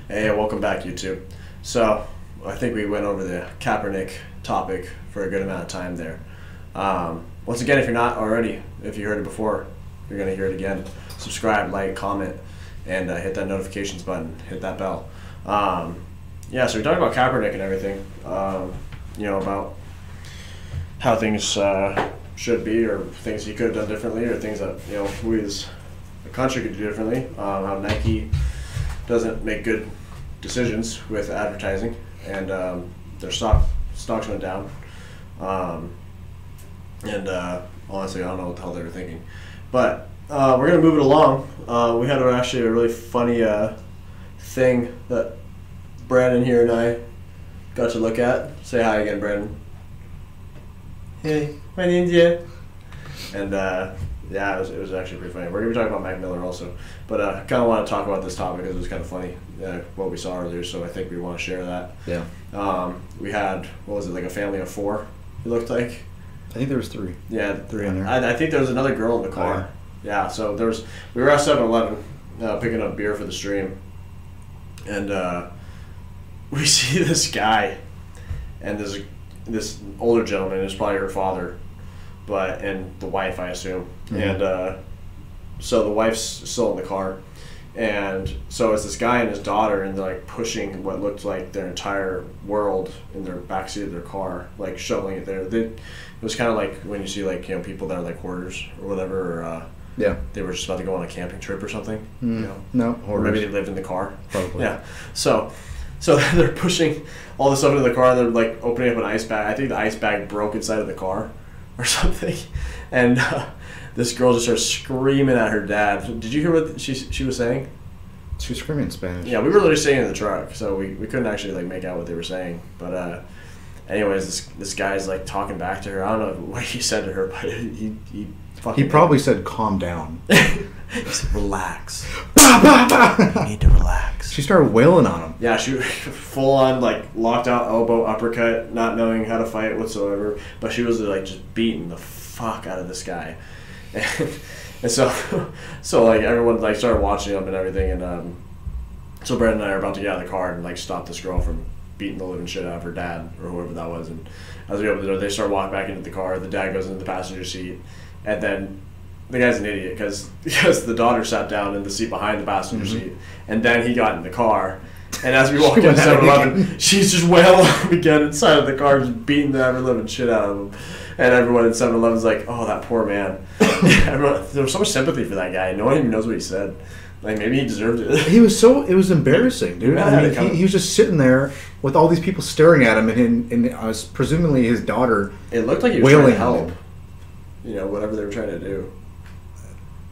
Hey, welcome back, YouTube. So, I think we went over the Kaepernick topic for a good amount of time there. Once again, if you're not already, if you heard it before, you're going to hear it again. Subscribe, like, comment, and hit that notifications button. Hit that bell. Yeah, so we're talking about Kaepernick and everything. About how things should be, or things he could have done differently, or things that we as a country could do differently. How Nike doesn't make good decisions with advertising, and their stocks went down. Honestly, I don't know what the hell they were thinking. But we're gonna move it along. We had actually a really funny thing that Brandon here and I got to look at. Say hi again, Brandon. Hey, my name's Jay. And yeah, it was actually pretty funny. We're going to be talking about Mac Miller also. But I kind of want to talk about this topic because it was kind of funny, what we saw earlier, so I think we want to share that. Yeah. We had, what was it, like a family of 4, it looked like? I think there was 3. Yeah. 3 in there. I think there was another girl in the car. Oh, yeah, so we were at 7-Eleven picking up beer for the stream. And we see this guy and this older gentleman, is probably her father, and the wife, I assume. Mm-hmm. And so the wife's still in the car, and so it's this guy and his daughter, and they're like pushing what looked like their entire world in their backseat of their car, like shoveling it there. It was kind of like when you see like people that are like hoarders or whatever. Or, yeah. They were just about to go on a camping trip or something. No, hoarders. Or maybe they lived in the car. Probably. Yeah. So they're pushing all this stuff into the car, and they're like opening up an ice bag. I think the ice bag broke inside of the car or something. And this girl just starts screaming at her dad. Did you hear what she was saying? She was screaming in Spanish. Yeah, we were literally sitting in the truck, so we couldn't actually like make out what they were saying. But anyways, this guy's like talking back to her. I don't know what he said to her, but he probably said, "Calm down." He said, "Relax. You need to relax." She started wailing on him. Yeah, she full on like locked out elbow uppercut, not knowing how to fight whatsoever. But she was like just beating the fuck out of this guy, and so like everyone like started watching him and everything. And so Brandon and I are about to get out of the car and like stop this girl from beating the living shit out of her dad or whoever that was. And as we open the door, they start walking back into the car. The dad goes into the passenger seat, and then the guy's an idiot because the daughter sat down in the seat behind the passenger seat, and then he got in the car. And as we walk into 7-Eleven, she's just wailing again inside of the car, just beating the ever-living shit out of him. And everyone in 7-Eleven's like, "Oh, that poor man." There was so much sympathy for that guy. No one even knows what he said. Like, maybe he deserved it. It was embarrassing, dude. I mean, he was just sitting there with all these people staring at him, and was presumably his daughter. It looked like he was trying to help. Whatever they were trying to do.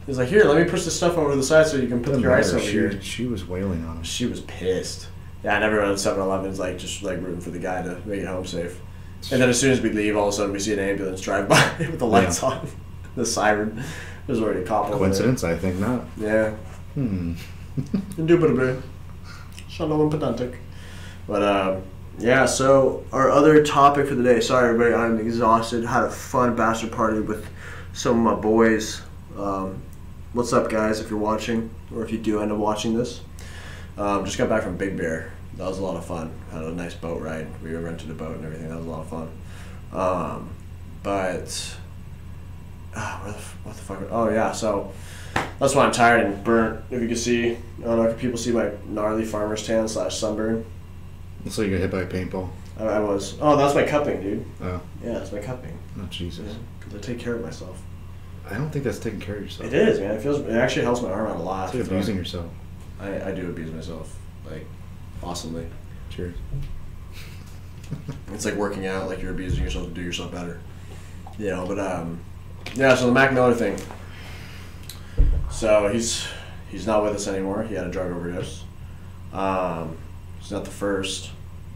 He's like, "Here, let me push this stuff over the side so you can put your ice over here." She was wailing on him. She was pissed. Yeah, and everyone at 7-Eleven is like just like rooting for the guy to make it home safe. And then as soon as we leave, all of a sudden we see an ambulance drive by with the lights on, the siren. There's already a cop over there. Coincidence? I think not. Yeah. Indubitably. Shalom pedantic. But yeah. So our other topic for the day. Sorry, everybody. I'm exhausted. Had a fun bachelor party with some of my boys. What's up, guys, if you're watching, or if you do end up watching this. Just got back from Big Bear. That was a lot of fun. Had a nice boat ride. We rented a boat and everything. That was a lot of fun. What the fuck? Oh, yeah, so that's why I'm tired and burnt. If you can see, I don't know if people see my gnarly farmer's tan / sunburn. So you got hit by a paintball? I was. Oh, that's my cupping, dude. Oh. Yeah, that's my cupping. Oh, Jesus. Because I take care of myself. I don't think that's taking care of yourself. It is, man. It actually helps my arm out a lot. It's like abusing yourself. I do abuse myself, like, awesomely. Cheers. It's like working out, like you're abusing yourself to do yourself better. But yeah, so the Mac Miller thing. So he's not with us anymore. He had a drug overdose. He's not the first.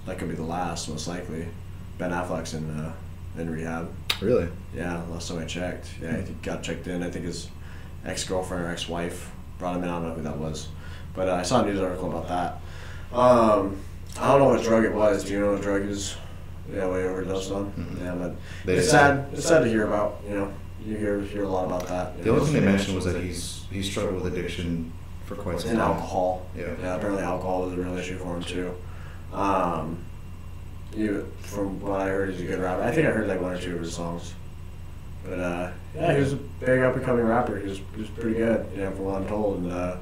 That could be the last, most likely. Ben Affleck's in rehab. Really? Yeah, last time I checked. Yeah, he got checked in. I think his ex-girlfriend or ex-wife brought him in. I don't know who that was. But I saw a news article about that. I don't know what drug it was. Do you know what drug is? Yeah, way overdosed on. Mm-hmm. Yeah, but it's sad. It's sad to hear about. You hear a lot about that. The only thing they mentioned was that he's struggled with addiction for quite some and time. alcohol. Yeah. Yeah, apparently alcohol was a real issue for him too. From what I heard, he's a good rapper. I think I heard like one or two of his songs. But yeah, he was a big up and coming rapper. He was pretty good, you know, from what I'm told. And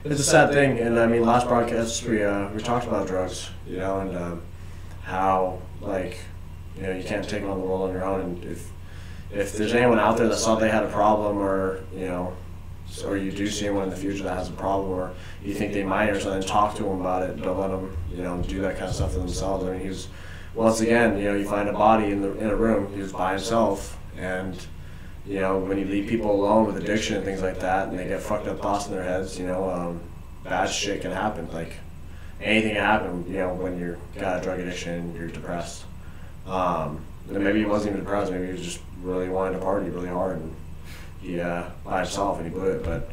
it's a sad thing. And I mean, last broadcast we talked about drugs, you know, and how like, you know, you can't take on the world on your own. And if there's anyone out there that saw they had a problem, or you know, or you do see anyone in the future that has a problem, or you think they might or something, talk to them about it. Don't let them, you know, do that kind of stuff to themselves. I mean, he was, once again, you know, you find a body in a room. He was by himself. And, you know, when you leave people alone with addiction and things like that, and they get fucked up thoughts in their heads, you know, bad shit can happen. Like, anything can happen, you know, when you've got a drug addiction and you're depressed. And maybe he wasn't even depressed. Maybe he was just really wanting to party really hard, and he by himself, and he blew it. But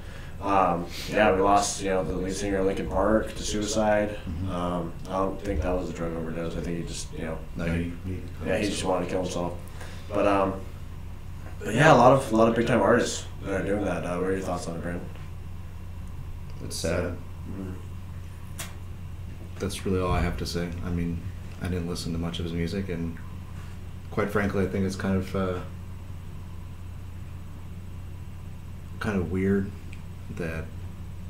yeah, we lost, you know, the lead singer of Linkin Park to suicide. I don't think that was a drug overdose. I think he just, you know, he just wanted to kill himself. But yeah, a lot of big time artists that are doing that. What are your thoughts on it, Brandon? It's sad. That's really all I have to say. I mean, I didn't listen to much of his music, and quite frankly, I think it's kind of weird that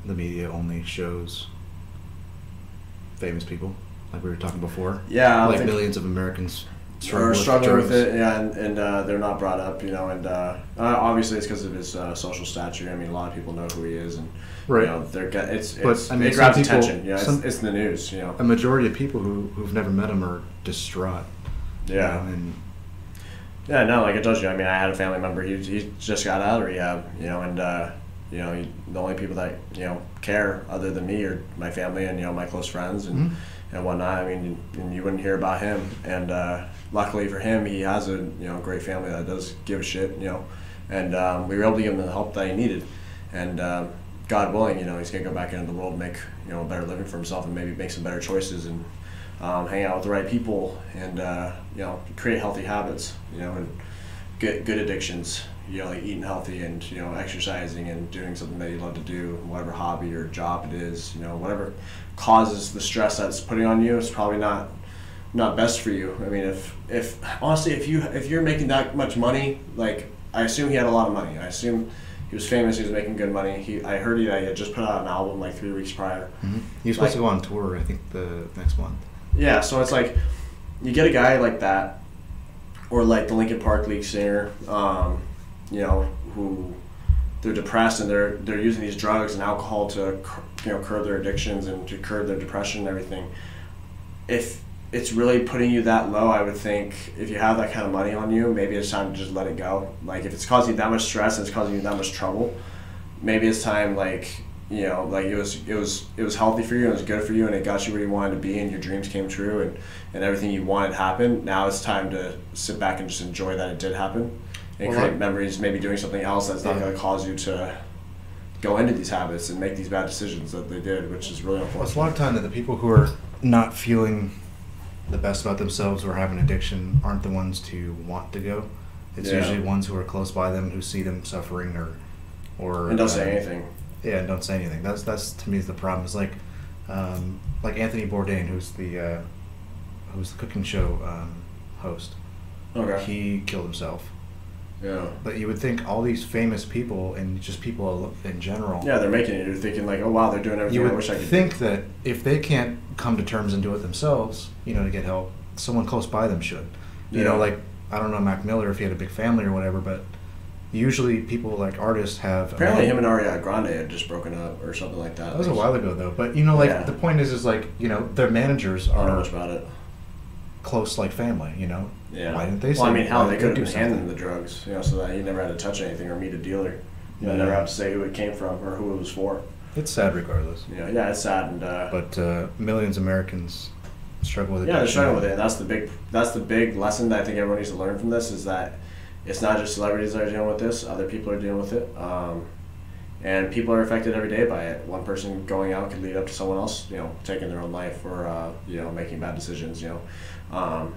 the media only shows famous people, like we were talking before. Yeah, like millions of Americans struggling with it, yeah, and they're not brought up, you know, and obviously it's because of his social stature. I mean, a lot of people know who he is, and right. You know, I mean, it grabs attention. You know, it's in the news. You know, a majority of people who've never met him are distraught. Yeah, you know, and yeah, no, like I told you, I mean, I had a family member. He just got out of rehab, you know, and you know, the only people that, you know, care other than me are my family and, you know, my close friends and and whatnot. I mean, and you wouldn't hear about him, and luckily for him, he has a, you know, great family that does give a shit, you know, and we were able to give him the help that he needed, and God willing, you know, he's gonna go back into the world and make, you know, a better living for himself, and maybe make some better choices, and hang out with the right people, and you know, create healthy habits, you know, and good addictions, you know, like eating healthy and, you know, exercising and doing something that you love to do, whatever hobby or job it is, you know, whatever causes the stress that's putting on you is probably not best for you. I mean, if honestly, if you're making that much money, like, I assume he had a lot of money. I assume he was famous. He was making good money. I heard he had just put out an album like 3 weeks prior. He was supposed to go on tour, I think, the next month. Yeah, so it's like, you get a guy like that, or like the Linkin Park lead singer, you know, who they're depressed and they're using these drugs and alcohol to, you know, curb their addictions and to curb their depression and everything. If it's really putting you that low, I would think if you have that kind of money on you, maybe it's time to just let it go. Like, if it's causing you that much stress and it's causing you that much trouble, maybe it's time, like, you know, like it was healthy for you and it was good for you and it got you where you wanted to be and your dreams came true and everything you wanted happened. Now it's time to sit back and just enjoy that it did happen and create memories, maybe doing something else that's not going to cause you to go into these habits and make these bad decisions that they did, which is really unfortunate. Well, it's a lot of time that the people who are not feeling the best about themselves or have an addiction aren't the ones to want to go. It's usually ones who are close by them, who see them suffering or and don't say anything. Yeah, and don't say anything. That's to me is the problem. It's like Anthony Bourdain, who's the cooking show host. Okay. He killed himself. Yeah. But you would think all these famous people and just people in general. Yeah, they're making it. You're thinking like, oh wow, they're doing everything I wish I could. You would think that if they can't come to terms and do it themselves, you know, to get help, someone close by them should. You know, like, I don't know Mac Miller if he had a big family or whatever, but usually people like artists have. Apparently, him and Ariana Grande had just broken up or something like that. That was a while ago though, but you know, like the point is like, you know, their managers are. I don't know much about it. Close like family, you know. Yeah. Why didn't they? Well, I mean, hell, they could have been handing the drugs, you know, so that he never had to touch anything or meet a dealer. You know, never have to say who it came from or who it was for. It's sad, regardless. Yeah, it's sad, and. But millions of Americans struggle with it. Yeah, they're struggling with it. And that's the big lesson that I think everyone needs to learn from this is that it's not just celebrities that are dealing with this. Other people are dealing with it, and people are affected every day by it. One person going out could lead up to someone else, you know, taking their own life or you know, making bad decisions. You know,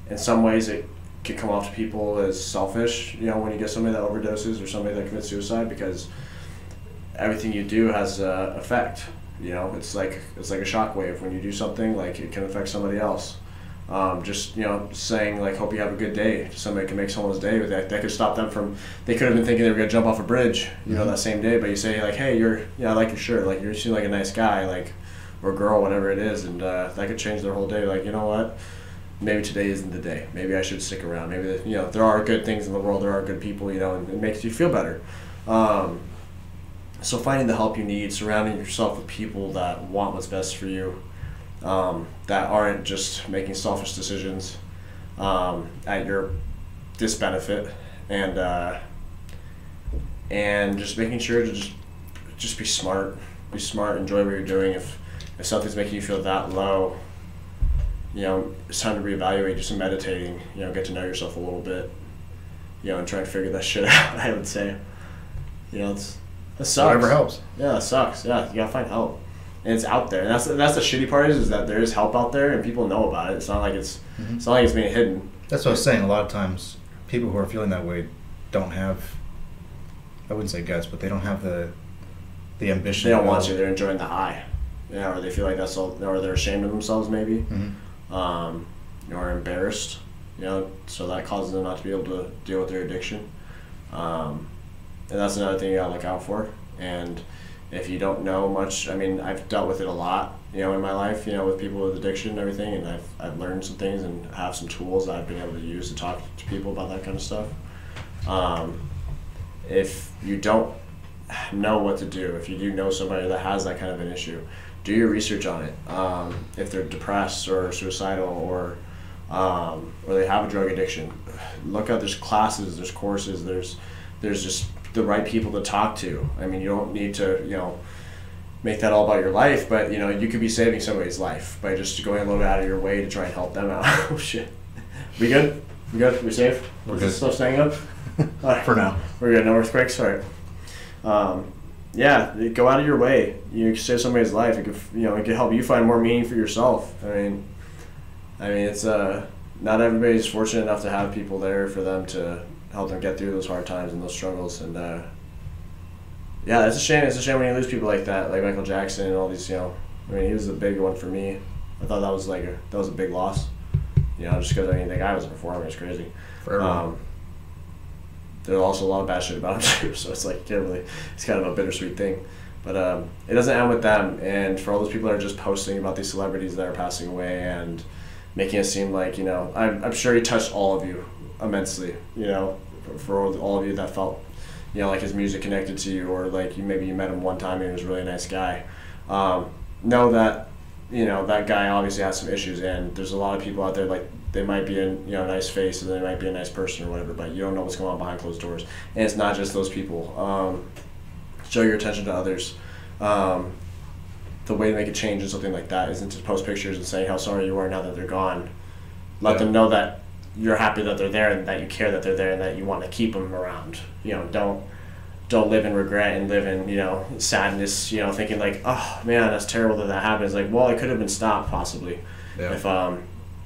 in some ways it can come off to people as selfish. You know, when you get somebody that overdoses or somebody that commits suicide, because everything you do has a effect. You know, it's like a shockwave. When you do something, like it can affect somebody else. Just saying like hope you have a good day. Somebody can make someone's day. That could stop them from. They could have been thinking they were gonna jump off a bridge, that same day. But you say like, hey, I like your shirt. Like you seem like a nice guy, like or girl, whatever it is, and that could change their whole day. Like, you know what? Maybe today isn't the day. Maybe I should stick around. Maybe there are good things in the world. There are good people. And it makes you feel better. So finding the help you need, surrounding yourself with people that want what's best for you. That aren't just making selfish decisions at your disbenefit, and just making sure to just be smart, enjoy what you're doing. If something's making you feel that low, it's time to reevaluate. Do some meditating, get to know yourself a little bit, and try and figure that shit out. I would say, it sucks. Whatever helps. Yeah, it sucks. Yeah, you gotta find help. And it's out there. And that's the shitty part is that there is help out there and people know about it. It's not like it's being hidden. That's what I was saying. A lot of times, people who are feeling that way don't have, I wouldn't say guts, but they don't have the ambition. They don't want to. They're enjoying the high. Or they feel like that's all, or they're ashamed of themselves maybe. Or embarrassed. So that causes them not to be able to deal with their addiction. And that's another thing you gotta look out for. And if you don't know much, I've dealt with it a lot, in my life, with people with addiction and everything, and I've learned some things and have some tools that I've been able to use to talk to people about that kind of stuff. If you don't know what to do, if you do know somebody that has that kind of an issue, do your research on it. If they're depressed or suicidal or they have a drug addiction, look out. There's classes, there's courses, there's just the right people to talk to. You don't need to, make that all about your life, but you could be saving somebody's life by just going a little bit out of your way to try and help them out. Oh shit. We good? We good? We safe? We're good. Still staying up? Right. For now. We're good. No earthquakes? All right. Yeah, go out of your way. You can save somebody's life. It could help you find more meaning for yourself. It's not everybody's fortunate enough to have people there for them to help them get through those hard times and those struggles. And it's a shame. It's a shame when you lose people like that, like Michael Jackson and all these. He was a big one for me. I thought that was a big loss. Just because the guy was a performer. It's crazy. For everyone. There's also a lot of bad shit about him too. So it's like it's kind of a bittersweet thing. But it doesn't end with them. And for all those people that are just posting about these celebrities that are passing away and making it seem like I'm sure he touched all of you immensely. For all of you that felt like his music connected to you, or like maybe you met him one time and he was a really nice guy. Know that that guy obviously has some issues, and there's a lot of people out there, like they might be a nice face and they might be a nice person or whatever, but you don't know what's going on behind closed doors. And it's not just those people. Show your attention to others. The way to make a change in something like that isn't to post pictures and say how sorry you are now that they're gone. Let them know that you're happy that they're there and that you care that they're there and that you want to keep them around. Don't live in regret and live in sadness. Thinking like, oh man, that's terrible that happens. Like, well, it could have been stopped possibly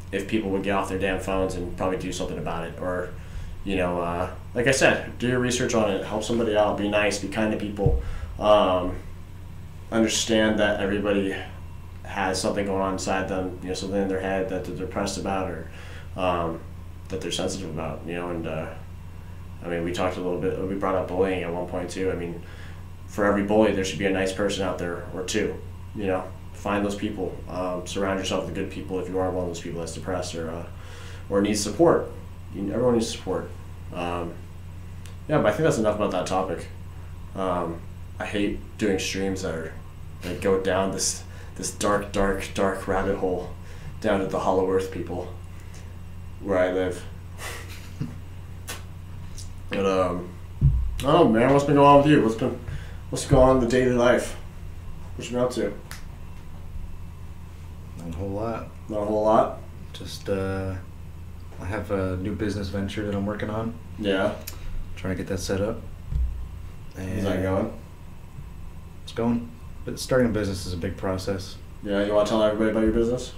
if people would get off their damn phones and probably do something about it. Or like I said, do your research on it. Help somebody out. Be nice. Be kind to people. Understand that everybody has something going on inside them. Something in their head that they're depressed about or that they're sensitive about. We talked a little bit. We brought up bullying at one point too. For every bully, there should be a nice person out there or two. Find those people. Surround yourself with good people if you are one of those people that's depressed or needs support. Everyone needs support. But I think that's enough about that topic. I hate doing streams that go down this dark rabbit hole down to the Hollow Earth people where I live. But I don't know, man. What's been going on with you? What's going on in the daily life? What you been up to? Not a whole lot. Not a whole lot. Just I have a new business venture that I'm working on. Yeah. Trying to get that set up. Is that going? It's going. But starting a business is a big process. Yeah, you want to tell everybody about your business?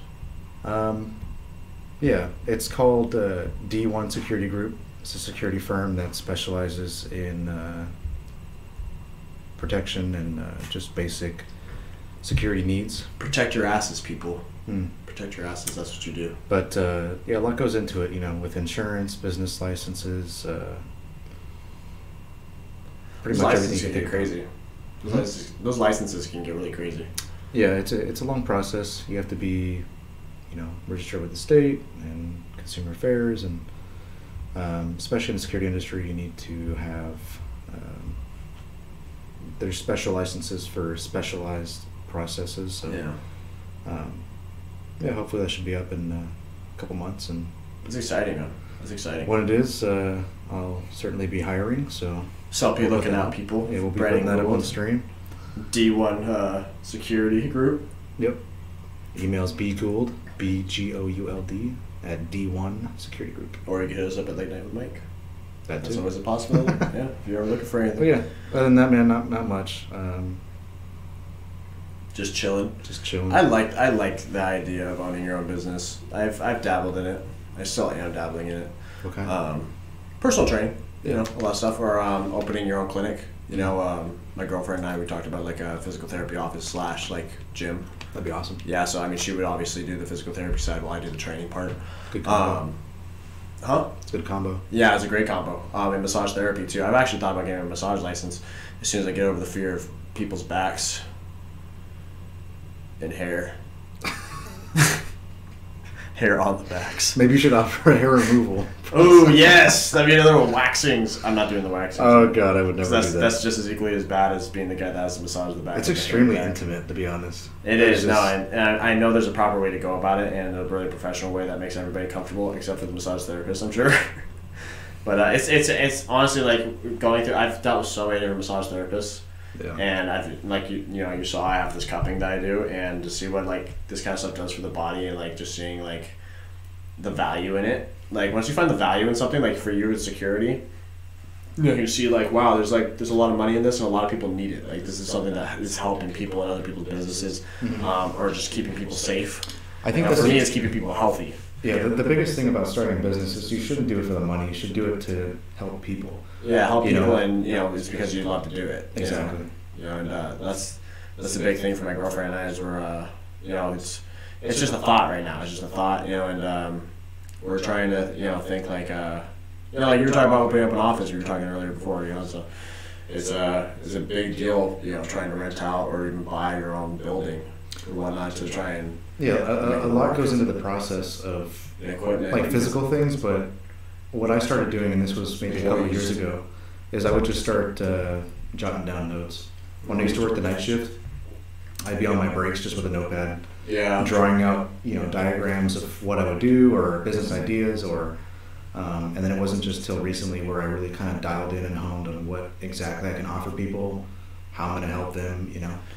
Yeah, it's called D1 Security Group. It's a security firm that specializes in protection and just basic security needs. Protect your asses, people. Mm. Protect your asses. That's what you do. But yeah, a lot goes into it, with insurance, business licenses, pretty much everything. Can get crazy. Those licenses can get really crazy. Yeah, it's a long process. You have to be, registered with the state and consumer affairs, and especially in the security industry, you need to have. There's special licenses for specialized processes. So, yeah, hopefully that should be up in a couple months. And it's exciting, man. It's exciting. When it is, I'll certainly be hiring. So be looking out, people. Yeah, we'll be putting that up on the stream. D1 Security Group. Yep. Emails bgould, BGOULD, at D1 Security Group. Or you can hit us up at Late Night with Mike. That's always a possibility. Yeah, if you're ever looking for anything. But yeah, other than that, man, not much. Just chilling. I like the idea of owning your own business. I've dabbled in it. I still am dabbling in it. Okay. Personal training. A lot of stuff. Or opening your own clinic. My girlfriend and I, we talked about like a physical therapy office / gym. That'd be awesome. Yeah. So I mean, she would obviously do the physical therapy side while I do the training part. Good combo. It's a good combo. Yeah, it's a great combo. And massage therapy too. I've actually thought about getting a massage license as soon as I get over the fear of people's backs and hair. Hair on the backs. Maybe you should offer a hair removal. Oh yes, that'd be another one. Waxings. I'm not doing the waxings. Oh god, I would never do that. That's just as equally as bad as being the guy that has to massage the back. It's extremely intimate, to be honest. It is. No, and I know there's a proper way to go about it and a really professional way that makes everybody comfortable, except for the massage therapist, I'm sure. But it's honestly like going through. I've dealt with so many different massage therapists. Yeah. And I've you saw I have this cupping that I do, and to see what like this kind of stuff does for the body, and like just seeing like the value in it. Like once you find the value in something, like for you it's security. You see like wow, there's a lot of money in this, and a lot of people need it. Like this is something that is helping people and other people's businesses, or just keeping people safe. I think for me, it's keeping people healthy. Yeah, the biggest thing about starting a business is you shouldn't do it for the money. You should do it to help people. Yeah, help people, and it's because you love to do it. Exactly. And that's a big thing for my girlfriend and I is we're it's just a thought right now. It's just a thought, and we're trying to think like like you were talking about opening up an office. We were talking earlier before, so it's a big deal, trying to rent out or even buy your own building or whatnot to try and a lot goes into the process of equipment, like physical things. But what I started doing, and this was maybe a couple of years ago, is I would just start jotting down notes. When I used to work the night shift, I'd be on my breaks just with a notepad, drawing out diagrams of what I would do or business ideas, or and then it wasn't just till recently where I really kind of dialed in and honed on what exactly I can offer people, how I'm going to help them.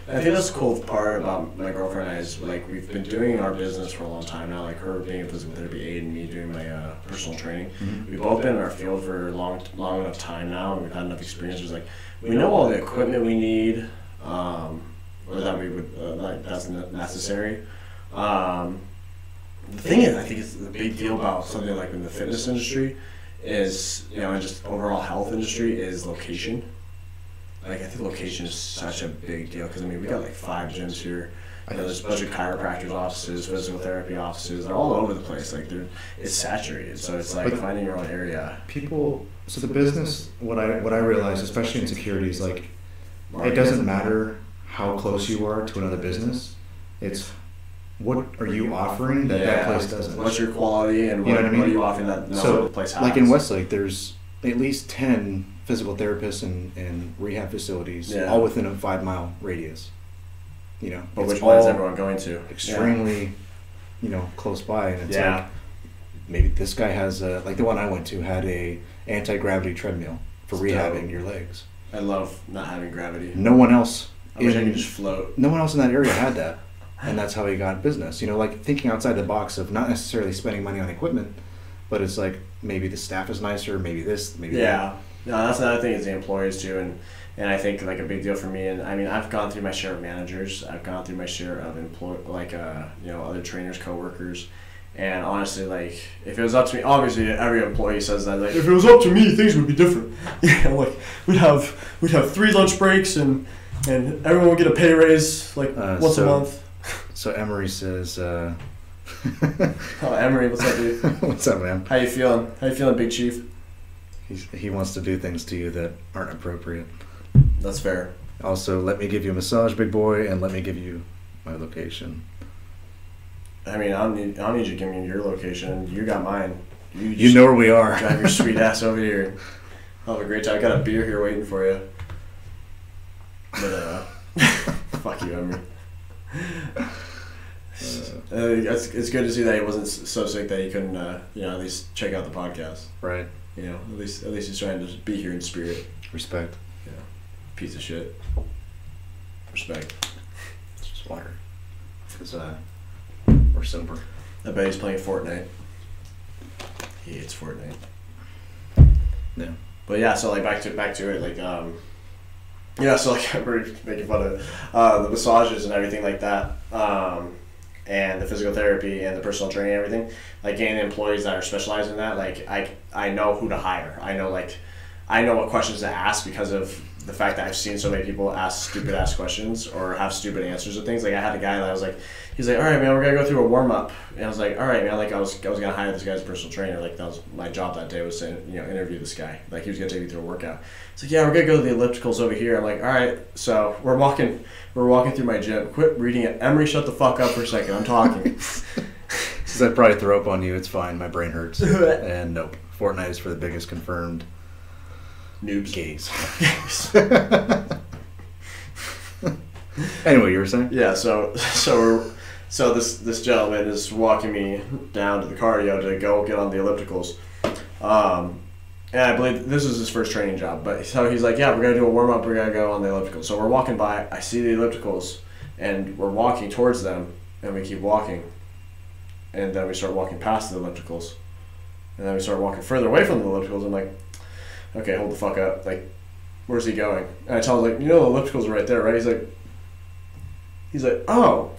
I think that's the cool part about my girlfriend and I is like we've been doing our business for a long time now, like her being a physical therapy aide and me doing my personal training. We've both been in our field for a long enough time now, and we've had enough experiences. Like we know all the equipment we need, or that we would that's necessary. The thing is, I think it's the big deal about something like in the fitness industry is and just overall health industry is location. Like I think location is such a big deal because we got like 5 gyms here. There's a bunch of chiropractors offices, physical therapy offices. They're all over the place. Like it's saturated. So it's like finding your own area. So the business, what I realized, especially in security, is like it doesn't matter how close you are to another business. It's what are you offering that place doesn't. What's your quality and what are you offering that no other place has. Like in Westlake, there's at least 10 physical therapists and rehab facilities, all within a 5-mile radius. But which one is everyone going to? Extremely, close by, and it's like maybe this guy has like the one I went to had a anti-gravity treadmill for rehabbing your legs. I love not having gravity. No one else. I wish I could just float. No one else in that area had that, and that's how he got business. Like thinking outside the box of not necessarily spending money on equipment, but it's like maybe the staff is nicer, maybe this, maybe that. No, that's another thing is the employees too, and I think like a big deal for me. And I mean, I've gone through my share of managers. I've gone through my share of other trainers, coworkers, And honestly, like, if it was up to me, obviously every employee says that. Like, if it was up to me, things would be different. Like we'd have 3 lunch breaks and everyone would get a pay raise like once a month. So Emery says. Oh, Emery, what's up, dude? What's up, man? How you feeling? How you feeling, Big Chief? He wants to do things to you that aren't appropriate. That's fair. Also, let me give you a massage, big boy, and let me give you my location. I mean, I don't need you to give me your location. You got mine. You know where we are. Drive your sweet ass over here. I'll have a great time. I got a beer here waiting for you. But fuck you, Emery. It's good to see that he wasn't so sick that he couldn't, at least check out the podcast. Right. At least he's trying to be here in spirit. Respect. Yeah. Piece of shit. Respect. It's just water. Because we're sober. I bet he's playing Fortnite. He hates Fortnite. Yeah. But yeah, so like back to it, like so like we're making fun of the massages and everything like that, and the physical therapy and the personal training and everything. Like getting employees that are specialized in that, like I know who to hire. I know what questions to ask because of the fact that I've seen so many people ask stupid ass questions or have stupid answers to things. Like I had a guy that I was like, he's like, all right, man, we're gonna go through a warm up, and I was like, all right, man, like I was gonna hire this guy as a personal trainer. Like that was my job that day was to interview this guy. Like he was gonna take me through a workout. He's like, yeah, we're gonna go to the ellipticals over here. I'm like, all right, so we're walking through my gym. Quit reading it, Emery. Shut the fuck up for a second. I'm talking. Since I probably throw up on you, it's fine. My brain hurts. And nope, Fortnite is for the biggest confirmed noobs. Gays. Anyway, you were saying? Yeah. So this gentleman is walking me down to the cardio to go get on the ellipticals, and I believe this is his first training job. But so he's like, yeah, we're gonna do a warm up. We're gonna go on the ellipticals. So we're walking by. I see the ellipticals, and we're walking towards them, and we keep walking, and then we start walking past the ellipticals, and then we start walking further away from the ellipticals. I'm like, okay, hold the fuck up. Like, where's he going? And I tell him, like, the ellipticals are right there, right? He's like, oh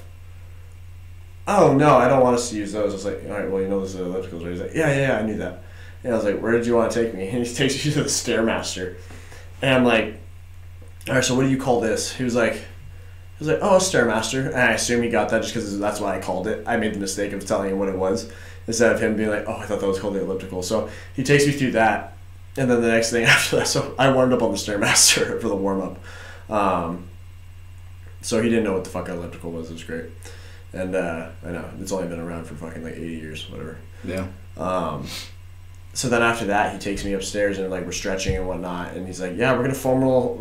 no, I don't want us to use those. I was like, all right, well, those are the ellipticals, right? He's like, yeah, I knew that. And I was like, where did you want to take me? And he takes you to the Stairmaster. And I'm like, all right, so what do you call this? He was like, oh, a Stairmaster. And I assume he got that just because that's what I called it. I made the mistake of telling him what it was instead of him being like, oh, I thought that was called the elliptical. So he takes me through that. And then the next thing after that, so I warmed up on the Stairmaster for the warm-up. So he didn't know what the fuck elliptical was. It was great. And I know, it's only been around for fucking like 80 years, whatever. Yeah. So then after that, he takes me upstairs and like we're stretching and whatnot. And he's like, yeah, we're gonna foam roll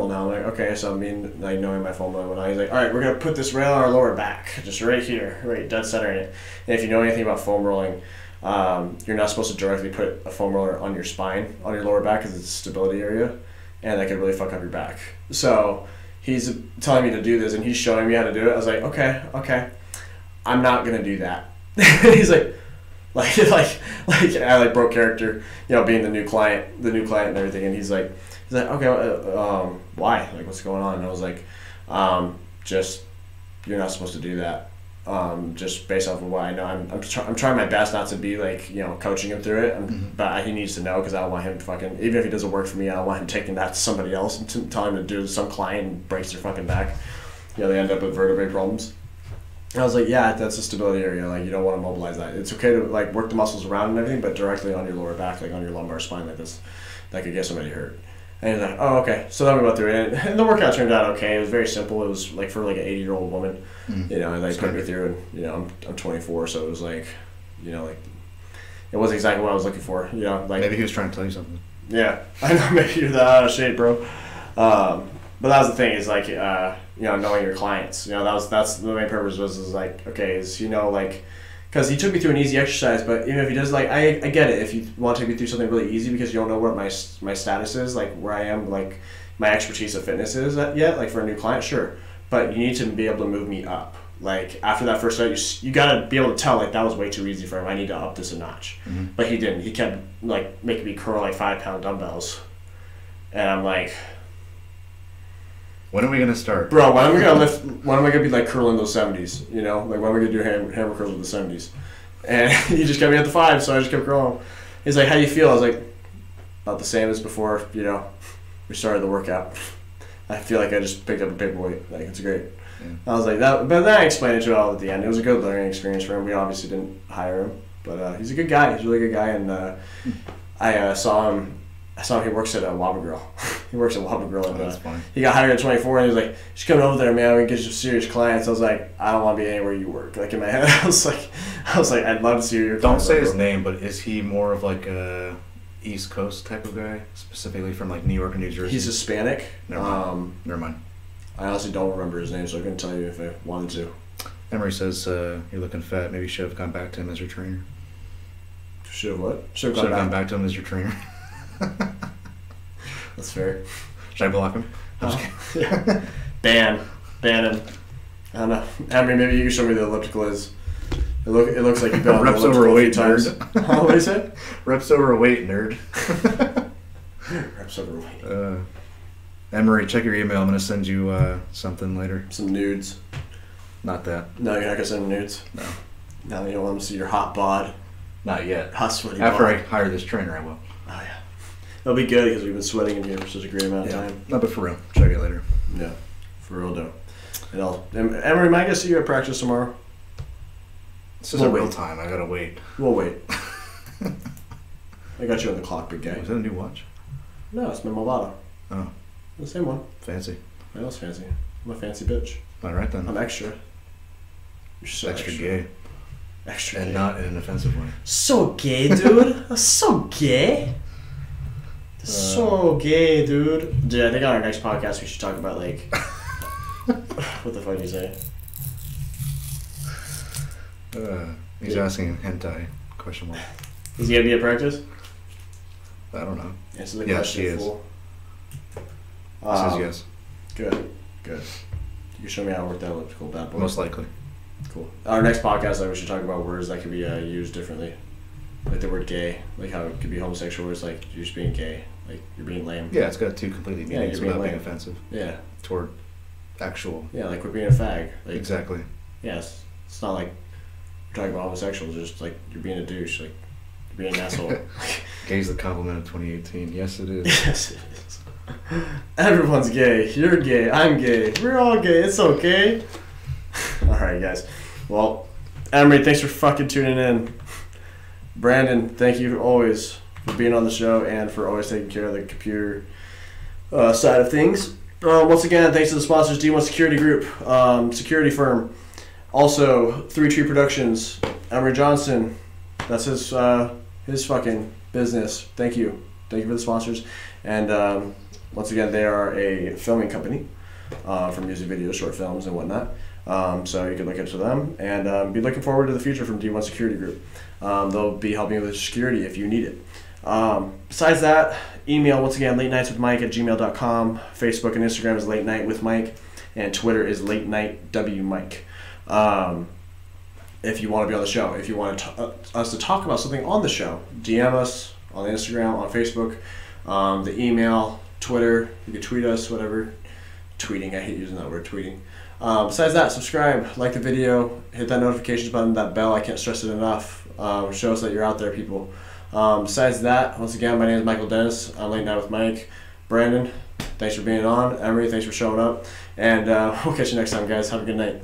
now. I'm like, okay. So I mean, like knowing my foam roll and whatnot, he's like, all right, we're gonna put this rail on our lower back, just right here, right dead center in it. And if you know anything about foam rolling, you're not supposed to directly put a foam roller on your spine, on your lower back, because it's a stability area, and that could really fuck up your back. So he's telling me to do this, and he's showing me how to do it. I was like, okay, I'm not gonna do that. He's like I like broke character, being the new client and everything. And he's like, okay, why? Like, what's going on? And I was like, just you're not supposed to do that. Just based off of what I know, I'm trying my best not to be like coaching him through it, but he needs to know because I don't want him fucking, even if he doesn't work for me, I don't want him taking that to somebody else and telling him to do it to some client and breaks their fucking back. They end up with vertebrae problems. And I was like, yeah, that's a stability area. Like, you don't want to mobilize that. It's okay to like work the muscles around and everything, but directly on your lower back, like on your lumbar spine, like this, that could get somebody hurt. And he's like, oh, okay. So then we went through it, and the workout turned out okay. It was very simple. It was like for like an 80-year-old woman, and they put me through, and I'm 24, so it was like, like it wasn't exactly what I was looking for. Like maybe he was trying to tell you something. Yeah, I know. Maybe you're that out of shape, bro. But that was the thing, is like, knowing your clients. That's the main purpose was like, okay, is like. Because he took me through an easy exercise, but even if he does, like, I get it. If you want to take me through something really easy because you don't know what my status is, like where I am, like my expertise of fitness is yet, like for a new client, sure. But you need to be able to move me up. Like after that first set, you gotta be able to tell like that was way too easy for him. I need to up this a notch. But he didn't. He kept like making me curl like 5-pound dumbbells, and I'm like, when are we gonna start, bro? When am I gonna lift? When am I gonna be like curling those 70s? Like when am I gonna do hammer curls with the 70s? And he just kept me at the 5, so I just kept growing. He's like, how do you feel? I was like, about the same as before, you know, we started the workout. I feel like I just picked up a big weight. Like, it's great. Yeah. I was like, that, but then I explained it to all at the end. It was a good learning experience for him. We obviously didn't hire him, but he's a good guy. He's a really good guy, and I saw him. He works at a Wabba Grill. He works at Wabba Grill, and that's funny. He got hired at 24, and he was like, "Just coming over there, man. We can get you some serious clients." I was like, "I don't want to be anywhere you work." Like in my head, I was like, "I'd love to see your." Don't say his name, but is he more of like a East Coast type of guy, specifically from like New York or New Jersey? He's Hispanic. Never mind. I honestly don't remember his name, so I couldn't tell you if I wanted to. Emery says you're looking fat. Maybe you should have gone back to him as your trainer. Should have what? Should have gone back to him as your trainer. That's fair. Should I block him? Yeah. Ban him. I don't know. Emery, maybe you can show me the elliptical is. It looks like you've been on Reps the elliptical overweight, a few times. nerd. What is it? Reps overweight, nerd. Reps overweight. Emery, check your email. I'm going to send you something later. Some nudes. Not that. No, you're not going to send nudes? No. No, you don't want them to see your hot bod. Not yet. Hot sweaty After bod. I hire this trainer, I will. Oh, yeah. It'll be good because we've been sweating in here for such a great amount of time. No, but for real. Check it later. Yeah. For real, though. And Emery, might I see you at practice tomorrow? This isn't real time. I got to wait. We'll wait. I got you on the clock, big guy. Is that a new watch? No, it's my Movado. Oh. The same one. Fancy. I know it's fancy. I'm a fancy bitch. All right, then. I'm extra. You're so extra gay. Extra and gay. not in an offensive way. So gay, dude. That's so gay. So gay, dude. Dude, I think on our next podcast we should talk about, like... what the fuck do you say? He's asking hentai, question mark. Is he going to be at practice? I don't know. Answer the yes, question, he is. fool. He says yes. Good. You can show me how to work that elliptical bad boy. Most likely. Cool. Our next podcast, we should talk about words that could be used differently. Like the word gay. Like how it could be homosexual, where it's like you're just being gay. Like you're being lame. Yeah, it's got two completely meanings without being offensive. Yeah. Toward actual. Yeah, like we're being a fag. Like, exactly. Yes. It's not like you're talking about homosexuals, it's just like you're being a douche. Like you're being an asshole. Gay's the compliment of 2018. Yes, it is. Yes, it is. Everyone's gay. You're gay. I'm gay. We're all gay. It's okay. Alright, guys. Well, Emery, thanks for fucking tuning in. Brandon, thank you always for being on the show and for always taking care of the computer side of things. Once again, thanks to the sponsors, D1 Security Group, security firm. Also, 3 Tree Productions, Emery Johnson. That's his fucking business. Thank you. Thank you for the sponsors. And once again, they are a filming company for music videos, short films, and whatnot. So you can look into them and be looking forward to the future from D1 Security Group. They'll be helping you with security if you need it. Besides that, email once again latenightswithmike@gmail.com. Facebook and Instagram is Late Night with Mike, and Twitter is Late Night W Mike. If you want to be on the show, if you want us to talk about something on the show, DM us on Instagram, on Facebook, the email, Twitter. You can tweet us, whatever. Tweeting, I hate using that word, tweeting. Besides that, subscribe, like the video, hit that notifications button, that bell. I can't stress it enough. Show us that you're out there, people. Besides that, once again, my name is Michael Dennis. I'm Late Night with Mike. Brandon, thanks for being on. Emery, thanks for showing up. And we'll catch you next time, guys. Have a good night.